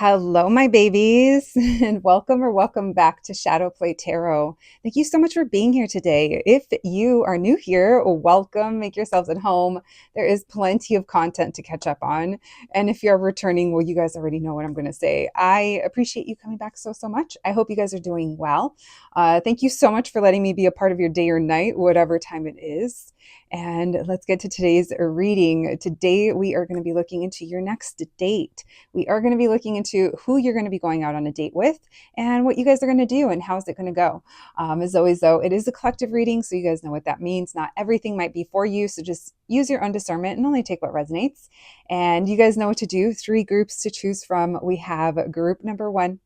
Hello, my babies, and welcome back to Shadow Play Tarot. Thank you so much for being here today. If you are new here, welcome. Make yourselves at home. There is plenty of content to catch up on. And if you're returning, well, you guys already know what I'm going to say. I appreciate you coming back so much. I hope you guys are doing well. Thank you so much for letting me be a part of your day or night, whatever time it is. And let's get to today's reading. Today, we are going to be looking into your next date. We are going to be looking into who you're going to be going out on a date with and what you guys are going to do and how is it going to go. As always, though, it is a collective reading, so you guys know what that means. Not everything might be for you, so just use your own discernment and only take what resonates. And you guys know what to do. 3 groups to choose from. We have group number 1,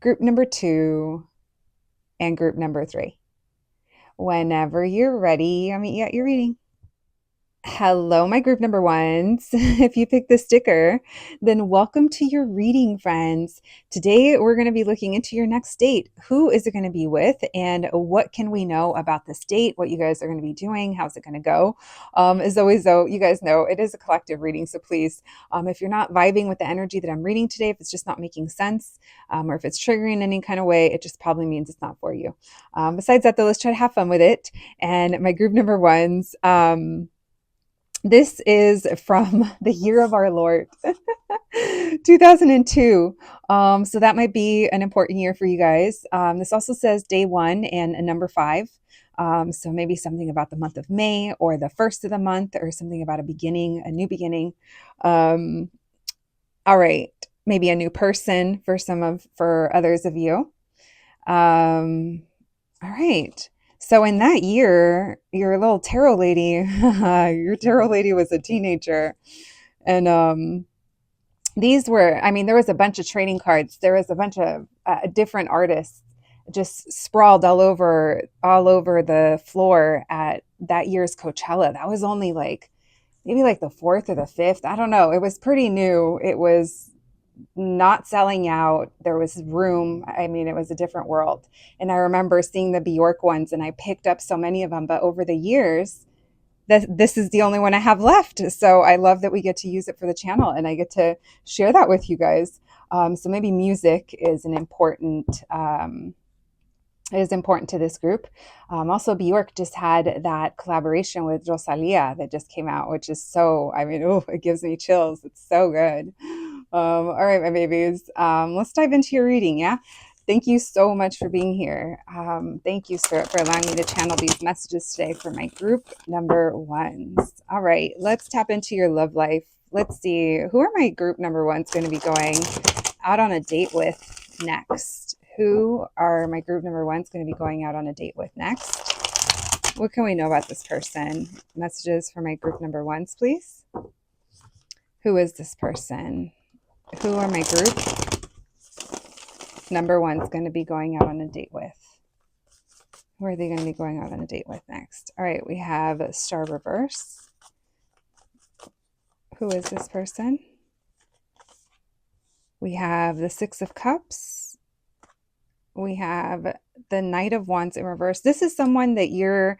group number 2, and group number 3. Whenever you're ready, I'll meet you at your reading. Hello, my group number ones. If you picked the sticker, then welcome to your reading, friends. Today, we're going to be looking into your next date. Who is it going to be with, and what can we know about this date? What you guys are going to be doing? How's it going to go? As always, though, you guys know it is a collective reading, so please, if you're not vibing with the energy that I'm reading today, if it's just not making sense, or if it's triggering in any kind of way, it just probably means it's not for you. Besides that, though, let's try to have fun with it. And my group number ones, this is from the year of our Lord, 2002. So that might be an important year for you guys. This also says day 1 and a number 5. So maybe something about the month of May or the first of the month or something about a beginning, a new beginning. All right. Maybe a new person for others of you. All right. So in that year, your little tarot lady, your tarot lady was a teenager. And these were, there was a bunch of trading cards. There was a bunch of different artists just sprawled all over the floor at that year's Coachella. That was only maybe the 4th or the 5th. I don't know. It was pretty new. It was not selling out. There was room. It was a different world. And I remember seeing the Bjork ones and I picked up so many of them, but over the years, this is the only one I have left. So I love that we get to use it for the channel and I get to share that with you guys. So maybe music is important to this group. Also, Bjork just had that collaboration with Rosalia that just came out, which is so, it gives me chills. It's so good. All right, my babies, let's dive into your reading. Yeah. Thank you so much for being here. Thank you, Spirit, for allowing me to channel these messages today for my group number ones. All right, let's tap into your love life. Let's see, who are my group number ones going to be going out on a date with next? Who are my group number ones going to be going out on a date with next? What can we know about this person? Messages for my group number ones, please. Who is this person? Who are my group number ones going to be going out on a date with? Who are they going to be going out on a date with next? All right, we have Star Reverse. Who is this person? We have the 6 of Cups. We have the Knight of Wands in reverse. This is someone that you're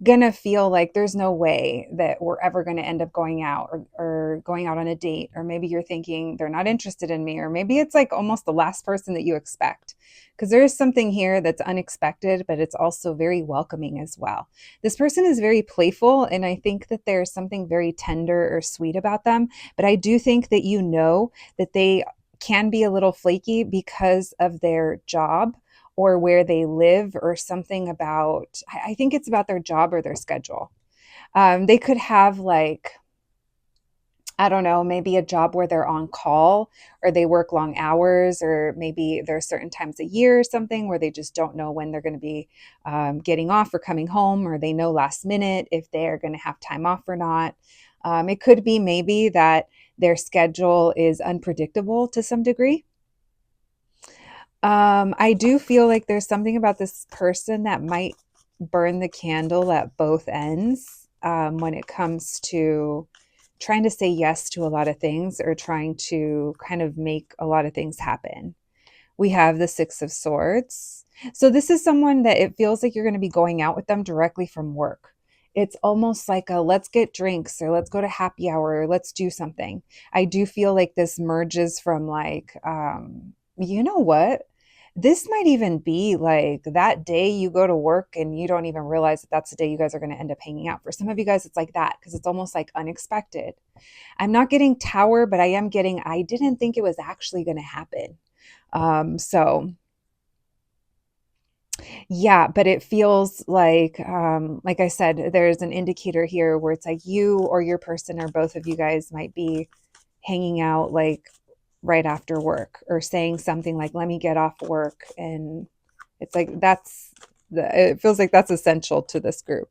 going to feel like there's no way that we're ever going to end up going out or going out on a date. Or maybe you're thinking they're not interested in me. Or maybe it's almost the last person that you expect. Because there is something here that's unexpected, but it's also very welcoming as well. This person is very playful, and I think that there's something very tender or sweet about them. But I do think that you know that they can be a little flaky because of their job or where they live or something about, I think it's about their job or their schedule. They could have I don't know, maybe a job where they're on call or they work long hours, or maybe there are certain times a year or something where they just don't know when they're going to be getting off or coming home, or they know last minute if they're going to have time off or not. It could be maybe that their schedule is unpredictable to some degree. I do feel like there's something about this person that might burn the candle at both ends when it comes to trying to say yes to a lot of things or trying to kind of make a lot of things happen. We have the 6 of Swords. So this is someone that it feels like you're going to be going out with them directly from work. it's almost like a let's get drinks or let's go to happy hour or let's do something. I do feel like this merges from like, you know what? This might even be like that day you go to work and you don't even realize that that's the day you guys are going to end up hanging out. For some of you guys, it's like that because it's almost like unexpected. I'm not getting tower, but I am getting, I didn't think it was actually going to happen. So yeah, but it feels like I said, there's an indicator here where it's like you or your person or both of you guys might be hanging out like right after work or saying something like, let me get off work. And it's like, it feels like that's essential to this group.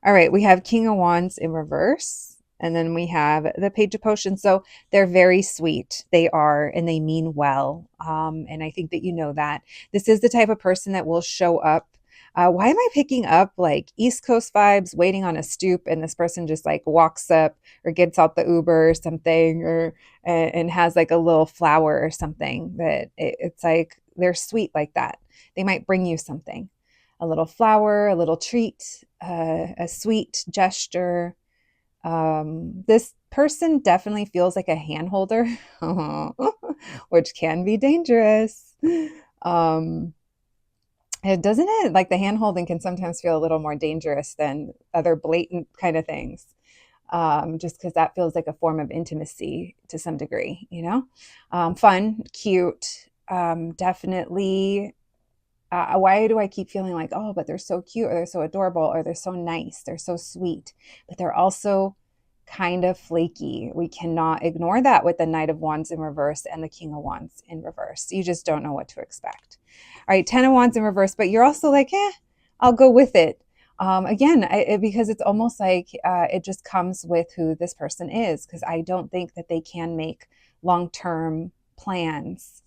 All right, we have King of Wands in reverse. And then we have the Page of Potions. So they're very sweet. They are, and they mean well. And I think that you know that. This is the type of person that will show up. Why am I picking up like East Coast vibes, waiting on a stoop, and this person just like walks up or gets out the Uber or something, or and has like a little flower or something that it's like they're sweet like that. They might bring you something, a little flower, a little treat, a sweet gesture. This person definitely feels like a hand holder, which can be dangerous. Um, it doesn't it like the hand holding can sometimes feel a little more dangerous than other blatant kind of things. Just because that feels like a form of intimacy to some degree, you know? Fun, cute, definitely. Why do I keep feeling like, oh, but they're so cute or they're so adorable or they're so nice, they're so sweet, but they're also kind of flaky. We cannot ignore that with the Knight of Wands in reverse and the King of Wands in reverse. You just don't know what to expect. All right, 10 of Wands in reverse, but you're also like, I'll go with it. Again, because it's almost like it just comes with who this person is, because I don't think that they can make long-term plans.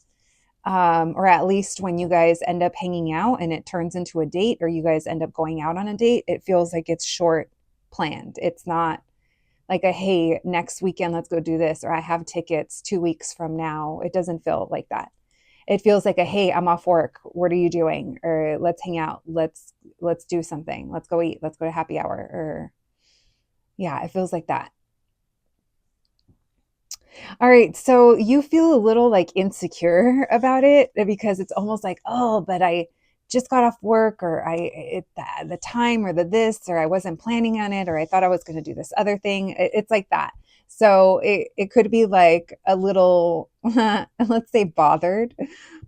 Or at least when you guys end up hanging out and it turns into a date, or you guys end up going out on a date, it feels like it's short planned. It's not like a, hey, next weekend, let's go do this, or I have tickets 2 weeks from now. It doesn't feel like that. It feels like a, hey, I'm off work. What are you doing? Or let's hang out. Let's do something. Let's go eat. Let's go to happy hour. Or yeah, it feels like that. All right, so you feel a little like insecure about it because it's almost like, oh, but I just got off work, or the time, or the this, or I wasn't planning on it, or I thought I was going to do this other thing. It's like that. So it could be like a little, let's say, bothered,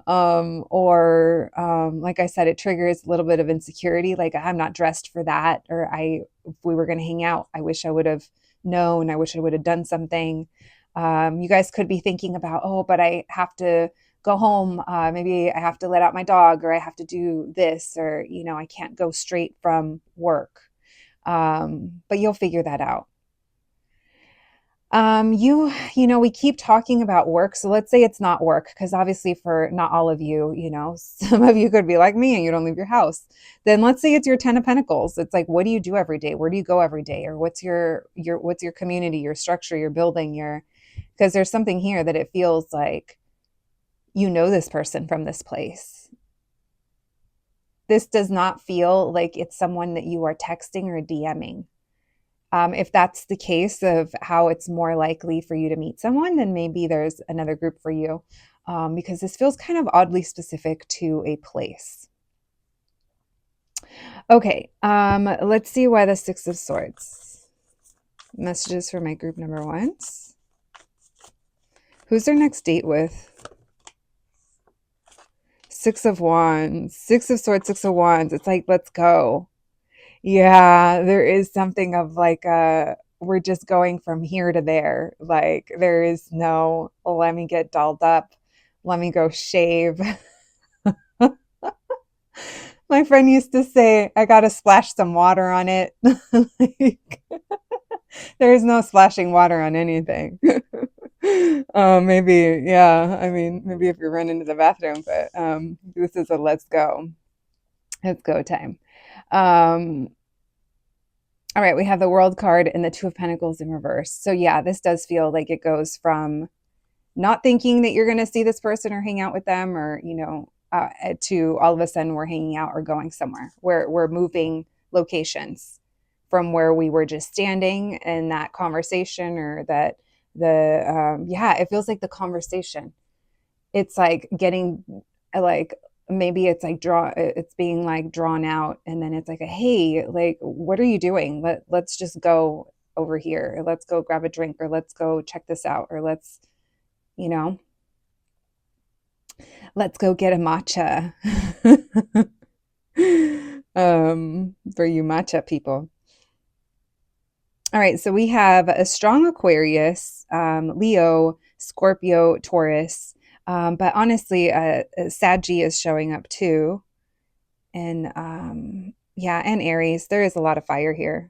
or like I said, it triggers a little bit of insecurity. Like, I'm not dressed for that, or if we were going to hang out, I wish I would have known. I wish I would have done something. You guys could be thinking about, oh, but I have to go home. Maybe I have to let out my dog, or I have to do this, or, I can't go straight from work. But you'll figure that out. We keep talking about work. So let's say it's not work, because obviously for not all of you, some of you could be like me and you don't leave your house. Then let's say it's your 10 of Pentacles. It's like, what do you do every day? Where do you go every day? Or what's your community, your structure, your building, because there's something here that it feels like this person from this place. This does not feel like it's someone that you are texting or DMing. If that's the case of how it's more likely for you to meet someone, then maybe there's another group for you, because this feels kind of oddly specific to a place. Okay, let's see why the Six of Swords. Messages for my group number ones. Who's their next date with? Six of Wands, Six of Swords, Six of Wands. It's like, let's go. Yeah, there is something of like we're just going from here to there. Like, there is no, let me get dolled up. Let me go shave. My friend used to say, I got to splash some water on it. Like, there is no splashing water on anything. Maybe, yeah. I mean, maybe if you're running to the bathroom, but this is a let's go. Let's go time. All right, we have the World card and the Two of Pentacles in reverse. So yeah, this does feel like it goes from not thinking that you're going to see this person or hang out with them, or, to all of a sudden we're hanging out or going somewhere. We're moving locations. from where we were just standing in that conversation, or that yeah, it feels like the conversation. It's like getting like, maybe it's like it's being like drawn out, and then it's like a, hey, like, what are you doing? Let's just go over here, or let's go grab a drink, or let's go check this out, or let's, you know, let's go get a matcha. For you matcha people. All right, so we have a strong Aquarius, Leo, Scorpio, Taurus, but honestly, Saggy is showing up too, and yeah, and Aries. There is a lot of fire here.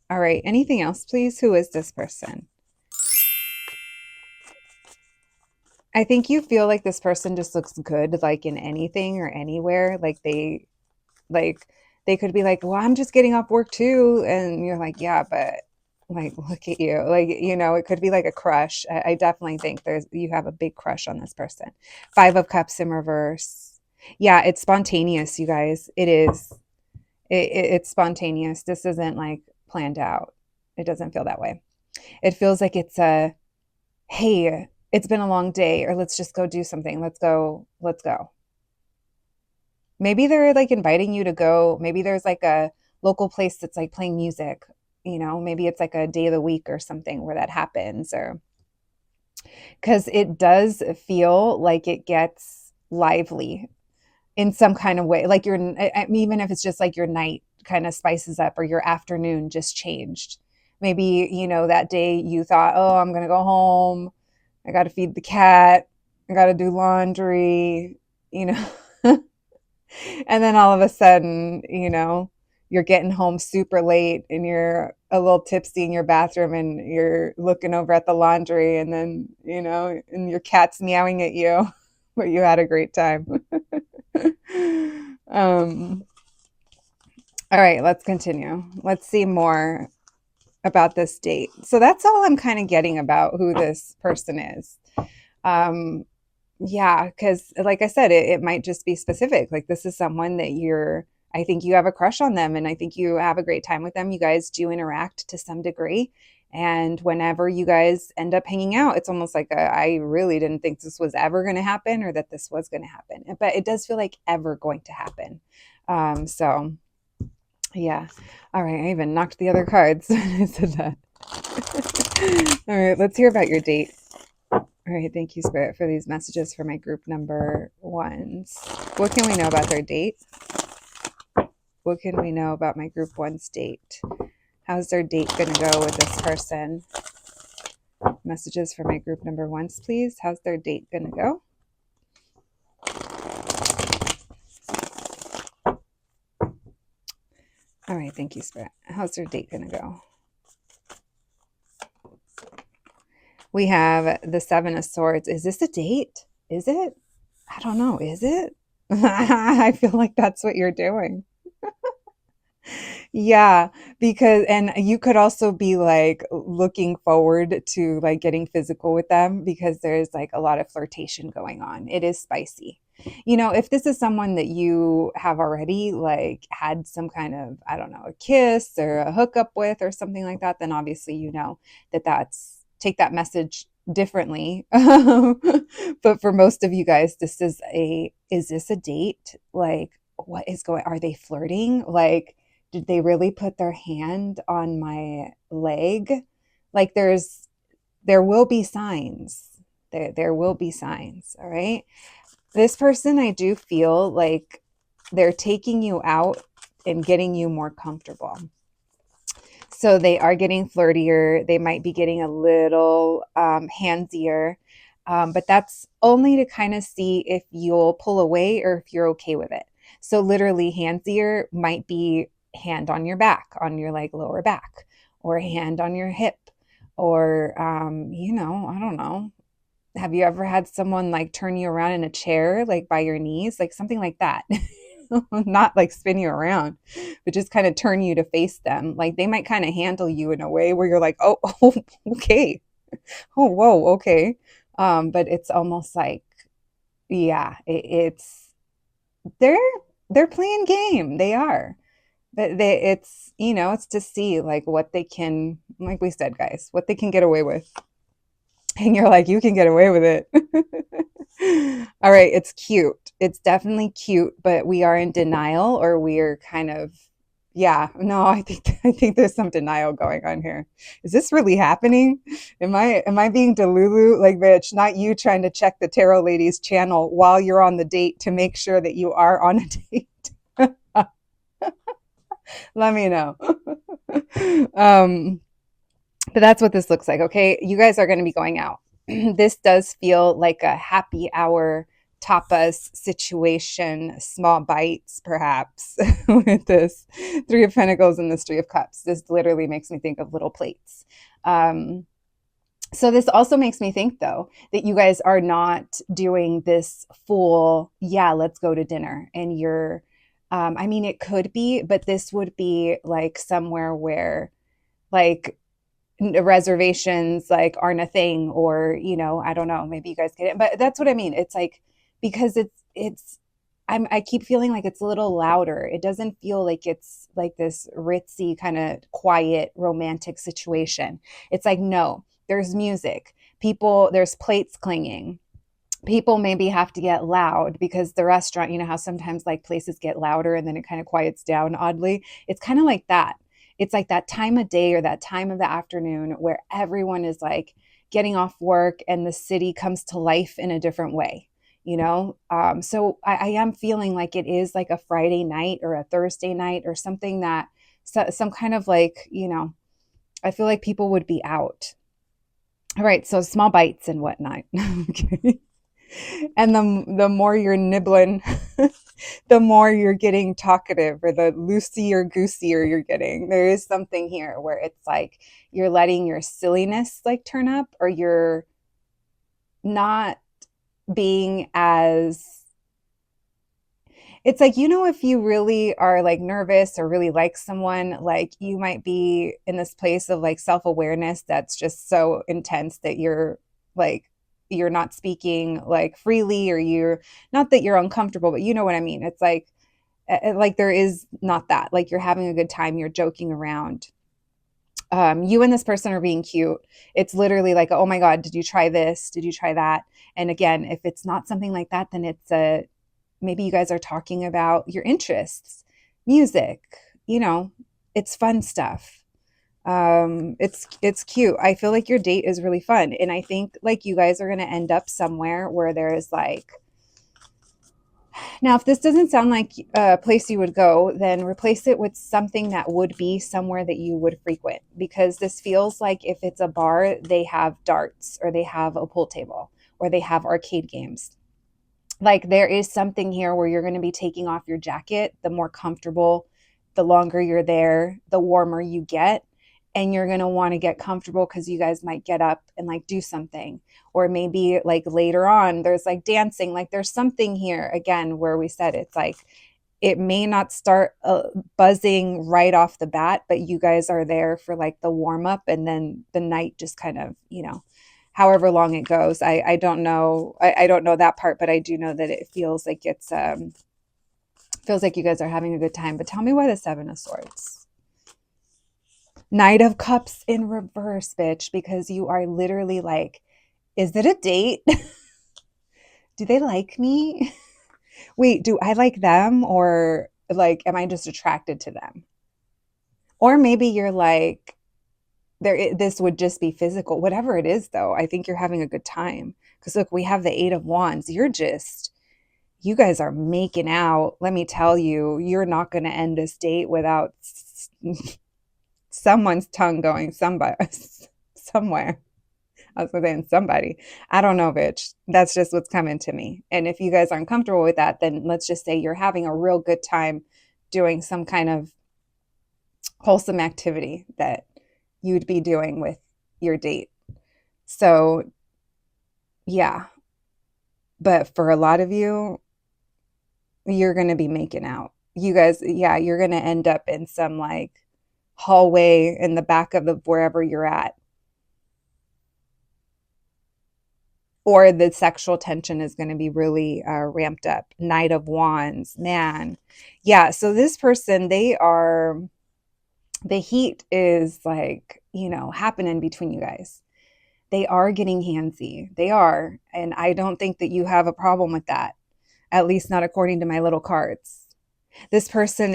All right, anything else, please? Who is this person? I think you feel like this person just looks good, like in anything or anywhere. Like they could be like, well, I'm just getting off work too, and you're like, yeah, but like, look at you, like, you know, it could be like a crush. I definitely think you have a big crush on this person. 5 of Cups in reverse. Yeah, it's spontaneous, you guys. It is. It's spontaneous. This isn't like planned out. It doesn't feel that way. It feels like it's a, hey, it's been a long day, or let's just go do something. Let's go. Maybe they're like inviting you to go. Maybe there's like a local place that's like playing music. You know, maybe it's like a day of the week or something where that happens, or because it does feel like it gets lively in some kind of way. Like even if it's just like your night kind of spices up, or your afternoon just changed. Maybe, you know, that day you thought, oh, I'm going to go home. I got to feed the cat. I got to do laundry, you know. And then all of a sudden, you know, you're getting home super late, and you're a little tipsy in your bathroom, and you're looking over at the laundry, and then, you know, and your cat's meowing at you, but you had a great time. um, all right, let's continue. Let's see more about this date. So that's all I'm kind of getting about who this person is. Um, Yeah, because like I said, it might just be specific. Like, this is someone that I think you have a crush on them, and I think you have a great time with them. You guys do interact to some degree. And whenever you guys end up hanging out, it's almost like I really didn't think this was ever going to happen, or that this was going to happen. But it does feel like ever going to happen. So, yeah. All right. I even knocked the other cards when I said that. All right. Let's hear about your date. All right, thank you, Spirit, for these messages for my group number ones. What can we know about their date? What can we know about my group one's date? How's their date going to go with this person? Messages for my group number ones, please. How's their date going to go? All right, thank you, Spirit. How's their date going to go? We have the 7 of Swords. Is this a date? Is it? I don't know. Is it? I feel like that's what you're doing. Yeah, because, and you could also be like looking forward to like getting physical with them, because there's like a lot of flirtation going on. It is spicy. You know, if this is someone that you have already like had some kind of, I don't know, a kiss or a hookup with or something like that, then obviously you know that take that message differently. But for most of you guys, is this a date? Like, are they flirting? Like, did they really put their hand on my leg? Like, there will be signs. There will be signs. All right. This person, I do feel like they're taking you out and getting you more comfortable. So they are getting flirtier. They might be getting a little handsier. But that's only to kind of see if you'll pull away or if you're okay with it. So literally, handsier might be hand on your back, on your like lower back, or a hand on your hip, or you know, I don't know. Have you ever had someone like turn you around in a chair, like by your knees, like something like that? Not like spin you around, but just kind of turn you to face them. Like, they might kind of handle you in a way where you're like, oh, oh, okay. Oh, whoa, okay. But it's almost like, yeah, it's they're playing game. They are. It's, it's to see like what they can, like we said, guys, what they can get away with. And you're like, you can get away with it. All right, it's cute. It's definitely cute, but we are in denial, or we're kind of, yeah, no, I think there's some denial going on here. Is this really happening? Am I being delulu? Like, bitch, not you trying to check the tarot lady's channel while you're on the date to make sure that you are on a date. Let me know. um But that's what this looks like, okay? You guys are going to be going out. This does feel like a happy hour tapas situation, small bites perhaps, with this Three of Pentacles and this Three of Cups. This literally makes me think of little plates. So this also makes me think, though, that you guys are not doing this full, yeah, let's go to dinner. And I mean, it could be, but this would be like somewhere where, like, reservations like aren't a thing, or I don't know, maybe you guys get it, but that's what I mean. It's like, because I keep feeling like it's a little louder. It doesn't feel like it's like this ritzy kind of quiet romantic situation. It's like, no, there's music, people, there's plates clinging, people maybe have to get loud because the restaurant, you know how sometimes like places get louder and then it kind of quiets down oddly. It's kind of like that. It's like that time of day or that time of the afternoon where everyone is like getting off work and the city comes to life in a different way, so I am feeling like it is like a Friday night or a Thursday night or something, that some kind of like, I feel like people would be out. All right, so small bites and whatnot. Okay. And the more you're nibbling, the more you're getting talkative, or the loosier goosier you're getting. There is something here where it's like you're letting your silliness like turn up, or you're not being as, it's like, if you really are like nervous or really like someone, like you might be in this place of like self-awareness that's just so intense that like you're not speaking like freely, or you're not that you're uncomfortable, but you know what I mean. It's like there is not that, like you're having a good time, you're joking around. You and this person are being cute. It's literally like, oh my God, did you try this? Did you try that? And again, if it's not something like that, then maybe you guys are talking about your interests, music, it's fun stuff. It's cute. I feel like your date is really fun. And I think like you guys are going to end up somewhere where there is like, now, if this doesn't sound like a place you would go, then replace it with something that would be somewhere that you would frequent, because this feels like if it's a bar, they have darts, or they have a pool table, or they have arcade games. Like there is something here where you're going to be taking off your jacket. The more comfortable, the longer you're there, the warmer you get. And you're going to want to get comfortable because you guys might get up and like do something. Or maybe like later on, there's like dancing. Like there's something here again where we said it's like, it may not start buzzing right off the bat, but you guys are there for like the warm up, and then the night just kind of, however long it goes. I don't know. I don't know that part, but I do know that it feels like feels like you guys are having a good time. But tell me why the Seven of Swords. Knight of Cups in reverse, bitch, because you are literally like, is it a date? Do they like me? Wait, do I like them, or like am I just attracted to them? Or maybe you're like, this would just be physical. Whatever it is, though, I think you're having a good time. Because look, we have the Eight of Wands. You guys are making out. Let me tell you, you're not going to end this date without someone's tongue going somebody somewhere. I was saying somebody. I don't know, bitch. That's just what's coming to me. And if you guys aren't comfortable with that, then let's just say you're having a real good time doing some kind of wholesome activity that you'd be doing with your date. So, yeah. But for a lot of you, you're going to be making out. You guys, yeah, you're going to end up in some like hallway in the back of the wherever you're at. or the sexual tension is going to be really ramped up. Knight of Wands, man. Yeah, so this person, the heat is like, happening between you guys. They are getting handsy. They are. And I don't think that you have a problem with that, at least not according to my little cards. This person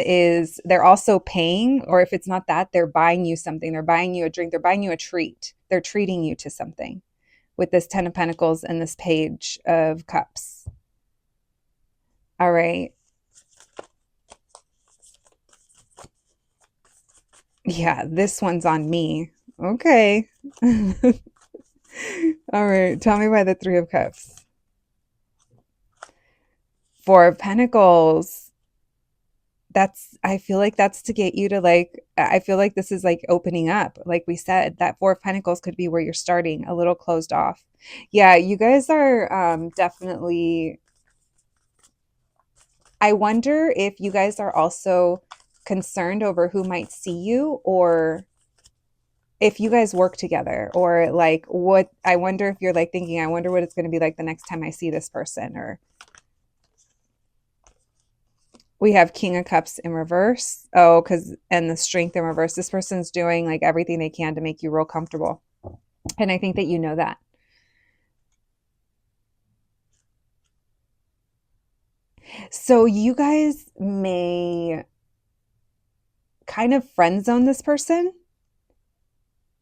they're also paying, or if it's not that, they're buying you something. They're buying you a drink. They're buying you a treat. They're treating you to something with this 10 of Pentacles and this Page of Cups. All right. Yeah, this one's on me. Okay. All right. Tell me why the Three of Cups. Four of Pentacles. I feel like that's to get you to I feel like this is like opening up. Like we said, that Four of Pentacles could be where you're starting, a little closed off. Yeah, you guys are definitely, I wonder if you guys are also concerned over who might see you, or if you guys work together, or like I wonder if you're like thinking, I wonder what it's going to be like the next time I see this person. Or we have King of Cups in reverse. Oh, and the Strength in reverse. This person's doing like everything they can to make you real comfortable. And I think that you know that. So you guys may kind of friend zone this person,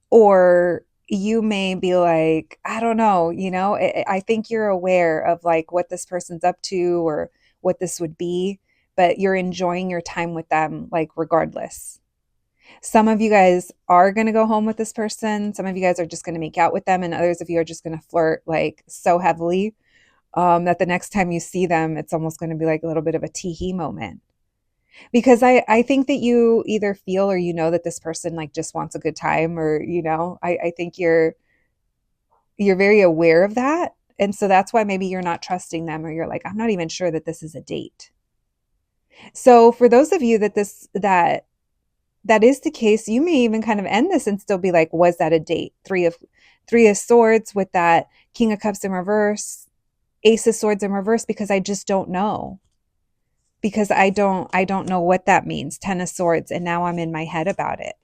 or you may be like, I don't know, I think you're aware of like what this person's up to or what this would be, but you're enjoying your time with them, like regardless. Some of you guys are going to go home with this person. Some of you guys are just going to make out with them. And others of you are just going to flirt like so heavily that the next time you see them, it's almost going to be like a little bit of a tee-hee moment. Because I think that you either feel or that this person like just wants a good time, or, I think you're very aware of that. And so that's why maybe you're not trusting them, or you're like, I'm not even sure that this is a date. So for those of you that that is the case, you may even kind of end this and still be like, was that a date? Three of Swords with that King of Cups in reverse, Ace of Swords in reverse, because I just don't know. Because I don't know what that means. 10 of Swords, and now I'm in my head about it.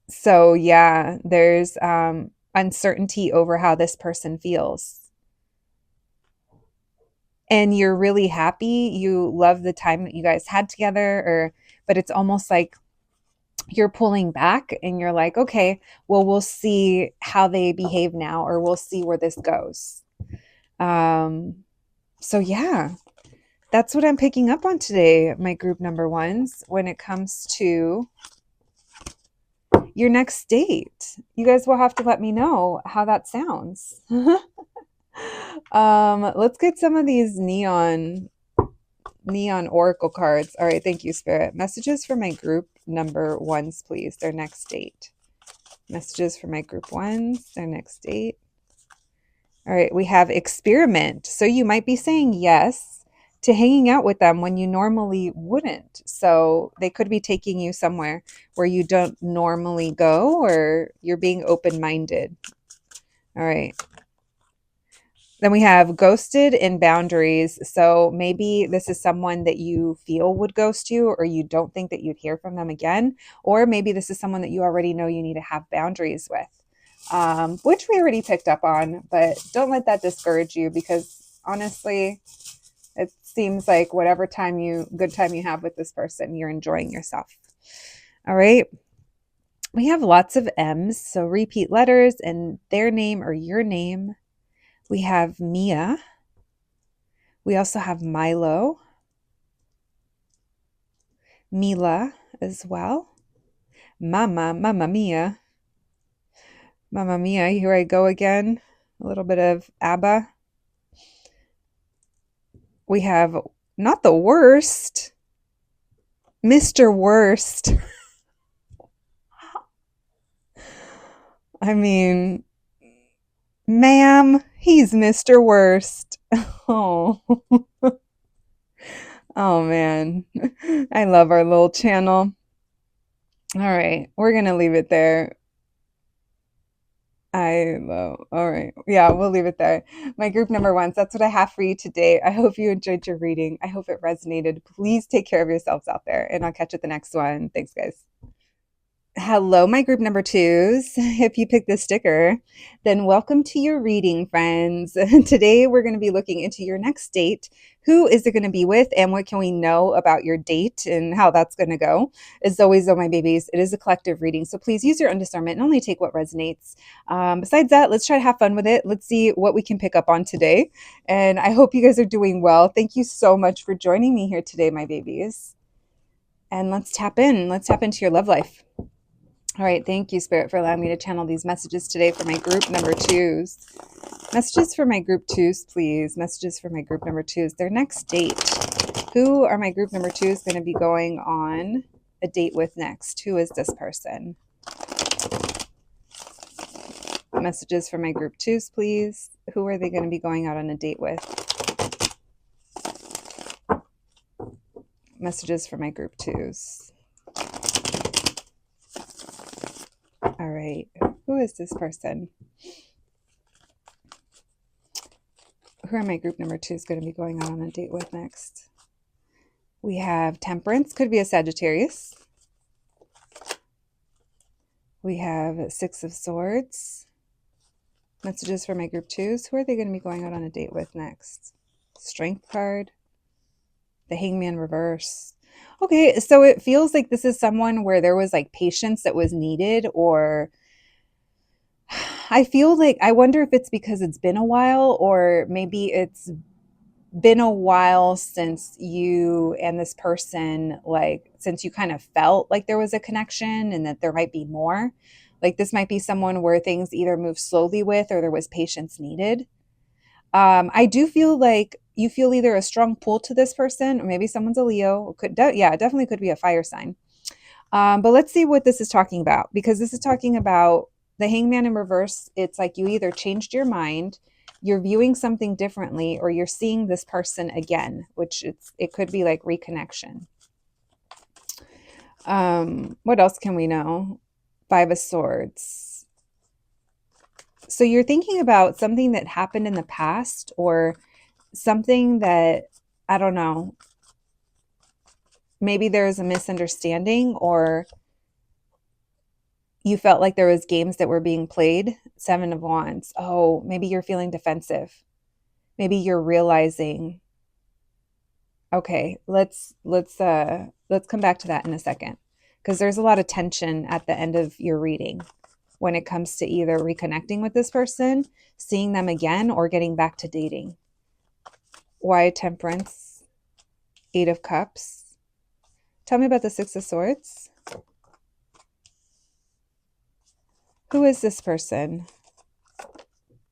So yeah, there's uncertainty over how this person feels. And you're really happy. You love the time that you guys had together, but it's almost like you're pulling back and you're like, okay, well, we'll see how they behave now, or we'll see where this goes. So yeah, that's what I'm picking up on today, my group number ones, when it comes to your next date. You guys will have to let me know how that sounds. Let's get some of these neon oracle cards. All right, thank you, Spirit. Messages for my group number ones, please. Their next date. Messages for my group ones, their next date. All right, we have experiment. So you might be saying yes to hanging out with them when you normally wouldn't. So they could be taking you somewhere where you don't normally go, or you're being open-minded. All right. Then we have ghosted and boundaries. So maybe this is someone that you feel would ghost you, or you don't think that you'd hear from them again. Or maybe this is someone that you already know you need to have boundaries with, which we already picked up on. But don't let that discourage you, because honestly, it seems like whatever good time you have with this person, you're enjoying yourself. All right. We have lots of M's. So repeat letters and their name or your name. We have Mia. We also have Milo. Mila as well. Mamma Mia. Mamma Mia, here I go again. A little bit of ABBA. We have not the worst, Mr. Worst. I mean, ma'am, he's Mr. Worst. Oh. Oh man, I love our little channel. All right, we're going to leave it there. All right. Yeah, we'll leave it there. My group number ones, that's what I have for you today. I hope you enjoyed your reading. I hope it resonated. Please take care of yourselves out there, and I'll catch you at the next one. Thanks, guys. Hello, my group number twos. If you picked this sticker, then welcome to your reading, friends. Today, we're going to be looking into your next date. Who is it going to be with, and what can we know about your date and how that's going to go? As always, though, my babies, it is a collective reading, so please use your own discernment and only take what resonates. Besides that, let's try to have fun with it. Let's see what we can pick up on today. And I hope you guys are doing well. Thank you so much for joining me here today, my babies. And let's tap in. Let's tap into your love life. All right, thank you, Spirit, for allowing me to channel these messages today for my group number twos. Messages for my group twos, please. Messages for my group number twos. Their next date. Who are my group number twos going to be going on a date with next? Who is this person? Messages for my group twos, please. Who are they going to be going out on a date with? Messages for my group twos. All right, who is this person? Who are my group number twos going to be going out on a date with next? We have Temperance, could be a Sagittarius. We have Six of Swords. Messages for my group twos. Who are they going to be going out on a date with next? Strength card. The Hangman reverse. Okay, so it feels like this is someone where there was like patience that was needed, or I feel like, I wonder if it's because it's been a while, or maybe it's been a while since you and this person, like, since you kind of felt like there was a connection and that there might be more. Like, this might be someone where things either move slowly with, or there was patience needed. I do feel like you feel either a strong pull to this person, or maybe someone's a Leo. Yeah, it definitely could be a fire sign. But let's see what this is talking about, because this is talking about the Hangman in reverse. It's like you either changed your mind, you're viewing something differently, or you're seeing this person again, which it could be like reconnection. What else can we know? Five of Swords. So you're thinking about something that happened in the past, or something that, I don't know, maybe there's a misunderstanding, or you felt like there was games that were being played. Seven of Wands. Oh, maybe you're feeling defensive. Maybe you're realizing, okay, let's come back to that in a second, because there's a lot of tension at the end of your reading when it comes to either reconnecting with this person, seeing them again, or getting back to dating. Why Temperance? Eight of Cups. Tell me about the Six of Swords. Who is this person?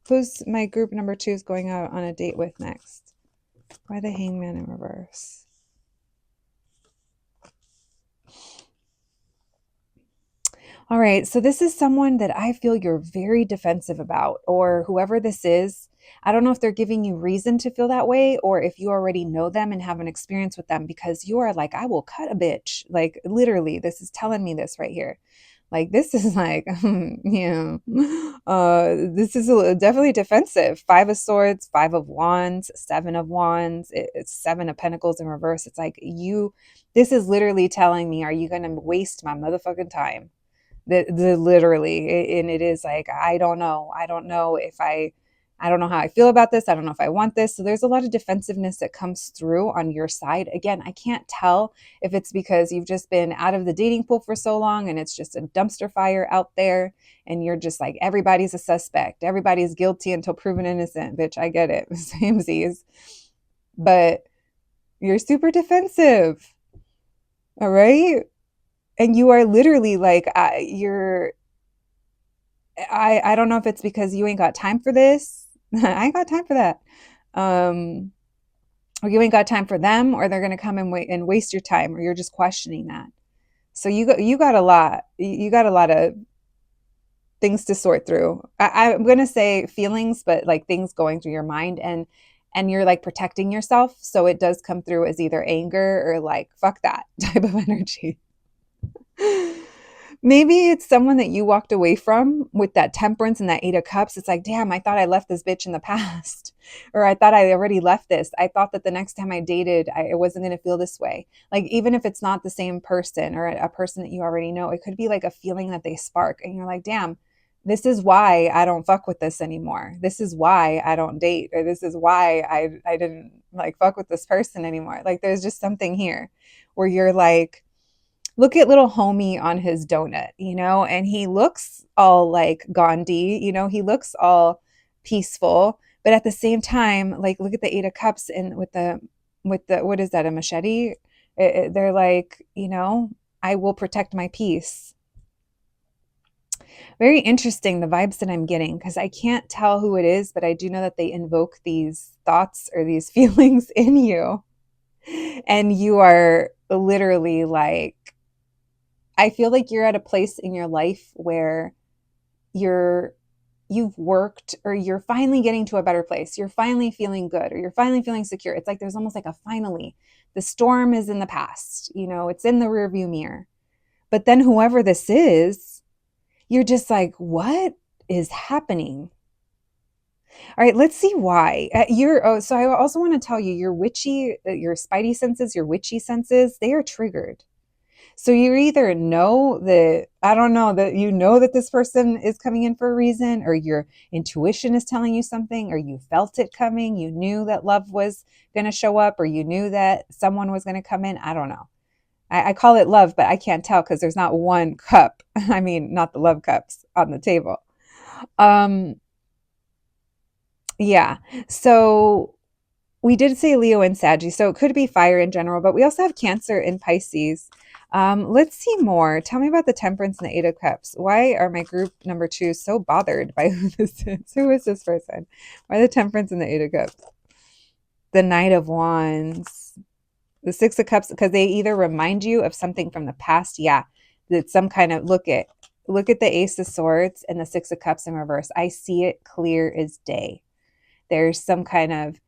Who's my group number twos going out on a date with next? Why the Hangman in reverse? All right, so this is someone that I feel you're very defensive about, or whoever this is. I don't know if they're giving you reason to feel that way, or if you already know them and have an experience with them, because you are like, I will cut a bitch. Like, literally, this is telling me this right here. Like, this is like, yeah, this is definitely defensive. Five of Swords, Five of Wands, Seven of Wands, it's Seven of Pentacles in reverse. It's like, this is literally telling me, are you going to waste my motherfucking time? The literally, and it is like, I don't know if I don't know how I feel about this. I don't know if I want this. So there's a lot of defensiveness that comes through on your side. Again, I can't tell if it's because you've just been out of the dating pool for so long and it's just a dumpster fire out there, and you're just like, everybody's a suspect, everybody's guilty until proven innocent. Bitch, I get it. Samesies. But you're super defensive. All right? And you are literally like, I don't know if it's because you ain't got time for this. I ain't got time for that. Or you ain't got time for them, or they're going to come and waste your time, or you're just questioning that. So you got a lot. You got a lot of things to sort through. I'm going to say feelings, but like things going through your mind, and you're like protecting yourself. So it does come through as either anger or like, fuck that type of energy. Maybe it's someone that you walked away from with that temperance and that eight of cups. It's like, damn, I thought I left this bitch in the past. Or I thought I already left this. I thought that the next time I dated, I wasn't going to feel this way. Like, even if it's not the same person or a person that you already know, it could be like a feeling that they spark. And you're like, damn, this is why I don't fuck with this anymore. This is why I don't date. Or this is why I didn't like fuck with this person anymore. Like, there's just something here where you're like, look at little homie on his donut, and he looks all like Gandhi, he looks all peaceful, but at the same time, like, look at the eight of cups and with the what is that, a machete? They're like, I will protect my peace. Very interesting, the vibes that I'm getting, because I can't tell who it is, but I do know that they invoke these thoughts or these feelings in you. And you are literally like, I feel like you're at a place in your life where you've worked, or you're finally getting to a better place. You're finally feeling good, or you're finally feeling secure. It's like there's almost like a finally. The storm is in the past, it's in the rearview mirror. But then whoever this is, you're just like, what is happening? All right, let's see why. So I also want to tell you, your spidey senses, your witchy senses, they are triggered. So you either know that, I don't know, that that this person is coming in for a reason, or your intuition is telling you something, or you felt it coming. You knew that love was going to show up, or you knew that someone was going to come in. I don't know. I call it love, but I can't tell because there's not one cup. I mean, not the love cups on the table. Yeah. So we did say Leo and Saggy, so it could be fire in general, but we also have Cancer and Pisces. Let's see more. Tell me about the Temperance and the Eight of Cups. Why are my group number 2 so bothered by who this is? Who is this person? Why the Temperance and the Eight of Cups? The Knight of Wands. The Six of Cups, because they either remind you of something from the past. Yeah, that some kind of, look at the Ace of Swords and the Six of Cups in reverse. I see it clear as day. There's some kind of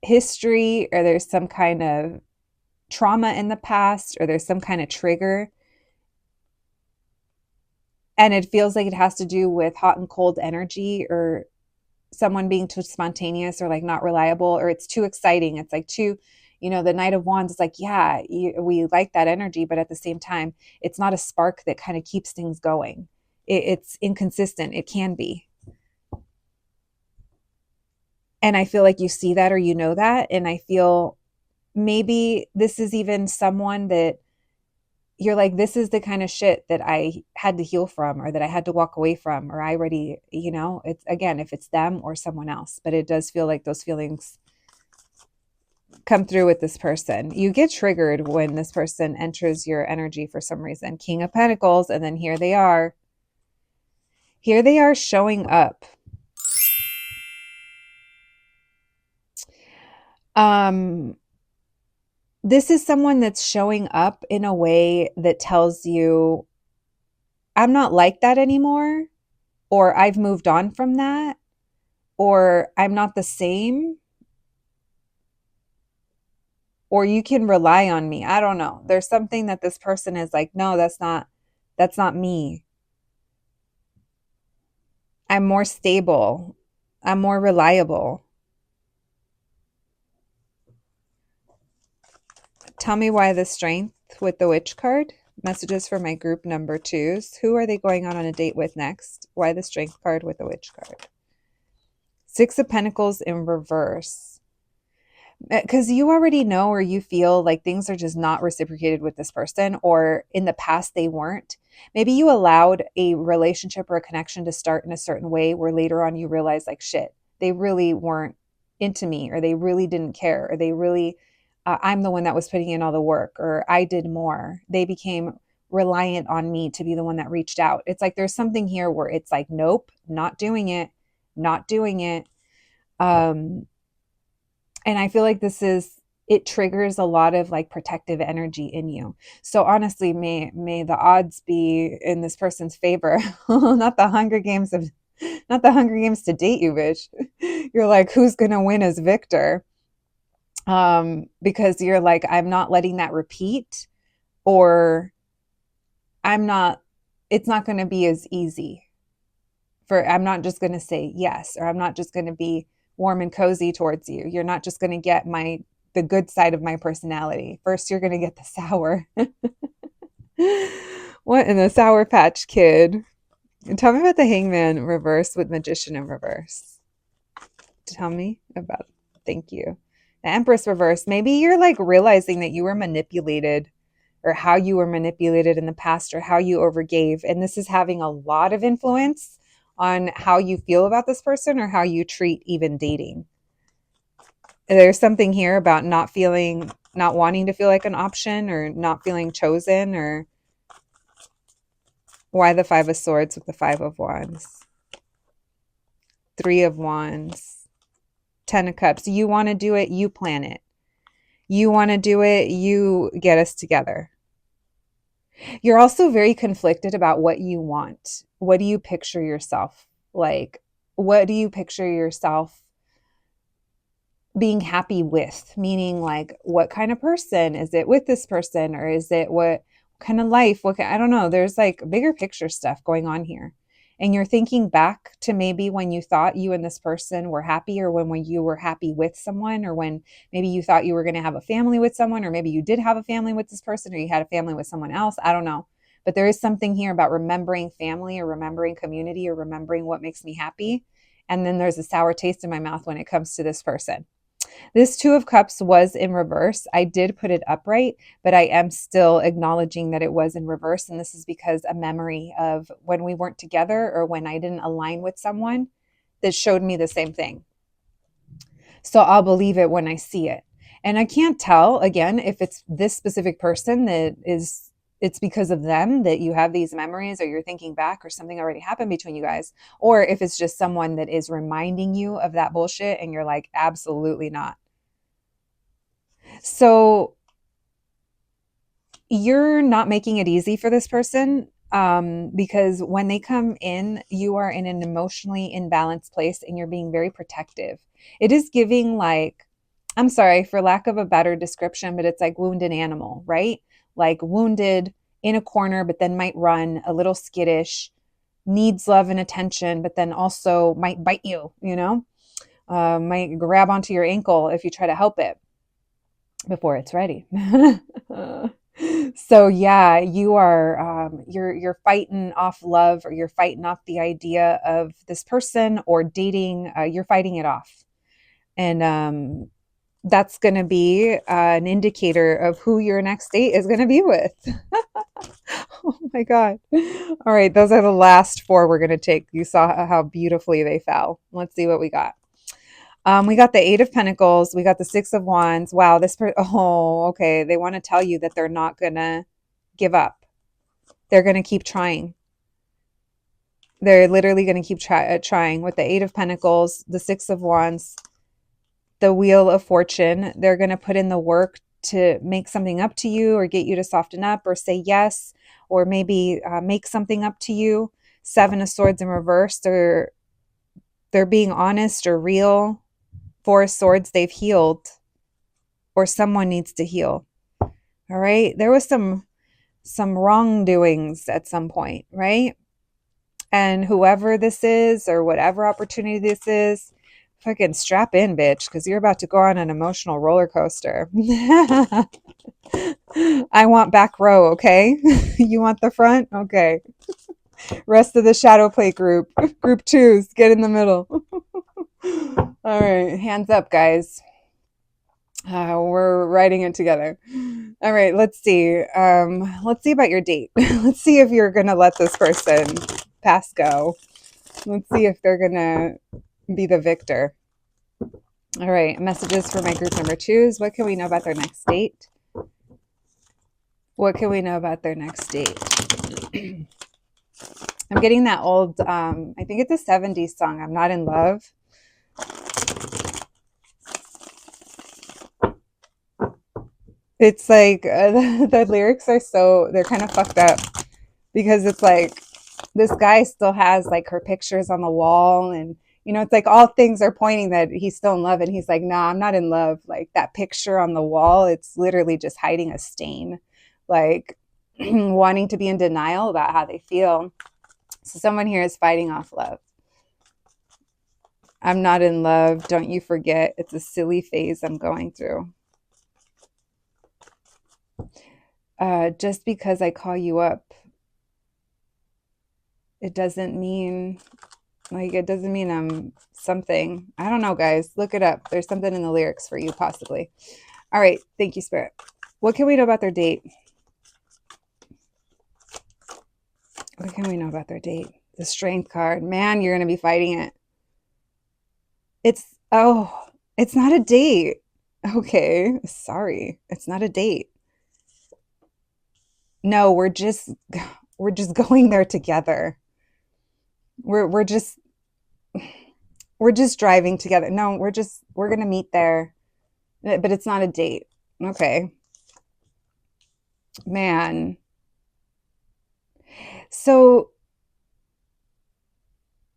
history, or there's some kind of trauma in the past, or there's some kind of trigger, and it feels like it has to do with hot and cold energy, or someone being too spontaneous, or like not reliable, or it's too exciting. It's like too, the Knight of Wands is like, yeah, we like that energy, but at the same time, it's not a spark that kind of keeps things going. It's inconsistent. It can be. And I feel like you see that, or that, and I feel maybe this is even someone that you're like, this is the kind of shit that I had to heal from, or that I had to walk away from, or I already, it's, again, if it's them or someone else, but it does feel like those feelings come through with this person. You get triggered when this person enters your energy for some reason. King of Pentacles, and then here they are. Here they are showing up. This is someone that's showing up in a way that tells you, I'm not like that anymore, or I've moved on from that, or I'm not the same, or you can rely on me. I don't know. There's something that this person is like, no, that's not me. I'm more stable. I'm more reliable. Tell me why the Strength with the Witch card. Messages for my group number 2s. Who are they going on a date with next? Why the Strength card with the Witch card? Six of Pentacles in reverse. Because you already know, or you feel like things are just not reciprocated with this person, or in the past they weren't. Maybe you allowed a relationship or a connection to start in a certain way where later on you realize, like, shit, they really weren't into me, or they really didn't care, or they really, I'm the one that was putting in all the work, or I did more. They became reliant on me to be the one that reached out. It's like there's something here where it's like, nope, not doing it, not doing it. And I feel like it triggers a lot of like protective energy in you. So honestly, may the odds be in this person's favor. Not the Hunger Games to date you, bitch. You're like, who's gonna win as victor? Because you're like, I'm not letting that repeat, or I'm not, it's not going to be as easy I'm not just going to say yes, or I'm not just going to be warm and cozy towards you. You're not just going to get the good side of my personality. First, you're going to get the sour. What in the Sour Patch Kid? And tell me about the Hangman reverse with Magician in reverse. Tell me about. Thank you. The Empress reverse. Maybe you're like realizing that you were manipulated, or how you were manipulated in the past, or how you overgave, and this is having a lot of influence on how you feel about this person or how you treat even dating. There's something here about not wanting to feel like an option, or not feeling chosen. Or why the Five of Swords with the Five of Wands? Three of Wands. Ten of Cups. You want to do it, you plan it. You want to do it, you get us together. You're also very conflicted about what you want. What do you picture yourself like? What do you picture yourself being happy with? Meaning, like, what kind of person is it with this person? Or is it what kind of life? I don't know. There's like bigger picture stuff going on here. And you're thinking back to maybe when you thought you and this person were happy, or when you were happy with someone, or when maybe you thought you were going to have a family with someone, or maybe you did have a family with this person, or you had a family with someone else. I don't know. But there is something here about remembering family, or remembering community, or remembering what makes me happy. And then there's a sour taste in my mouth when it comes to this person. This Two of Cups was in reverse. I did put it upright, but I am still acknowledging that it was in reverse. And this is because a memory of when we weren't together, or when I didn't align with someone, that showed me the same thing. So I'll believe it when I see it. And I can't tell, again, if it's this specific person it's because of them that you have these memories, or you're thinking back, or something already happened between you guys, or if it's just someone that is reminding you of that bullshit and you're like, absolutely not. So you're not making it easy for this person, because when they come in, you are in an emotionally imbalanced place, and you're being very protective. It is giving like, I'm sorry for lack of a better description, but it's like wounded animal, right? Like wounded, in a corner, but then might run, a little skittish, needs love and attention, but then also might bite you, might grab onto your ankle if you try to help it before it's ready. So yeah, you are you're fighting off love, or you're fighting off the idea of this person or dating. You're fighting it off, and that's going to be an indicator of who your next date is going to be with. Oh my God. All right, those are the last four we're going to take. You saw how beautifully they fell. Let's see what we got. We got the Eight of Pentacles. We got the Six of Wands. Wow, okay. They want to tell you that they're not going to give up. They're going to keep trying. They're literally going to keep trying with the Eight of Pentacles, the Six of Wands, the Wheel of Fortune. They're going to put in the work to make something up to you, or get you to soften up, or say yes, or maybe make something up to you. Seven of Swords in reverse. They're being honest or real. Four of Swords, they've healed, or someone needs to heal. All right. There was some wrongdoings at some point, right? And whoever this is, or whatever opportunity this is, fucking strap in, bitch, because you're about to go on an emotional roller coaster. I want back row, okay? You want the front? Okay. Rest of the shadow play group 2s, get in the middle. All right, hands up, guys. We're writing it together. All right, let's see. Let's see about your date. Let's see if you're gonna let this person pass go. Let's see if they're gonna be the victor. All right, messages for my group number 2s. What can we know about their next date? What can we know about their next date? I'm getting that old, I think it's a 70s song, I'm Not in Love. It's like, the lyrics are they're kind of fucked up, because it's like, this guy still has like her pictures on the wall, and it's like all things are pointing that he's still in love, and he's like, nah, I'm not in love. Like that picture on the wall, it's literally just hiding a stain. Like, wanting to be in denial about how they feel. So someone here is fighting off love. I'm not in love. Don't you forget. It's a silly phase I'm going through. Just because I call you up, it doesn't mean I'm something. I don't know, guys. Look it up. There's something in the lyrics for you, possibly. All right. Thank you, Spirit. What can we know about their date? What can we know about their date? The Strength card. Man, you're going to be fighting it. It's not a date. Okay. Sorry. It's not a date. No, we're just going there together. We're just driving together. No, we're going to meet there. But it's not a date. Okay. Man. So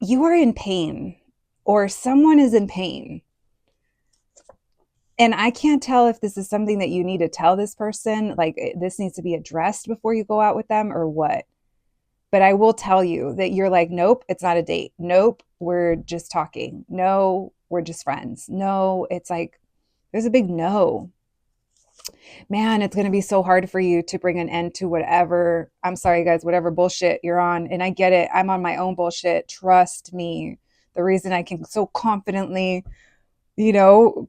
you are in pain, or someone is in pain. And I can't tell if this is something that you need to tell this person, like this needs to be addressed before you go out with them, or what. But I will tell you that you're like, nope, it's not a date. Nope, we're just talking. No, we're just friends. No, it's like, there's a big no. Man, it's going to be so hard for you to bring an end to whatever, I'm sorry, guys, whatever bullshit you're on. And I get it. I'm on my own bullshit. Trust me. The reason I can so confidently,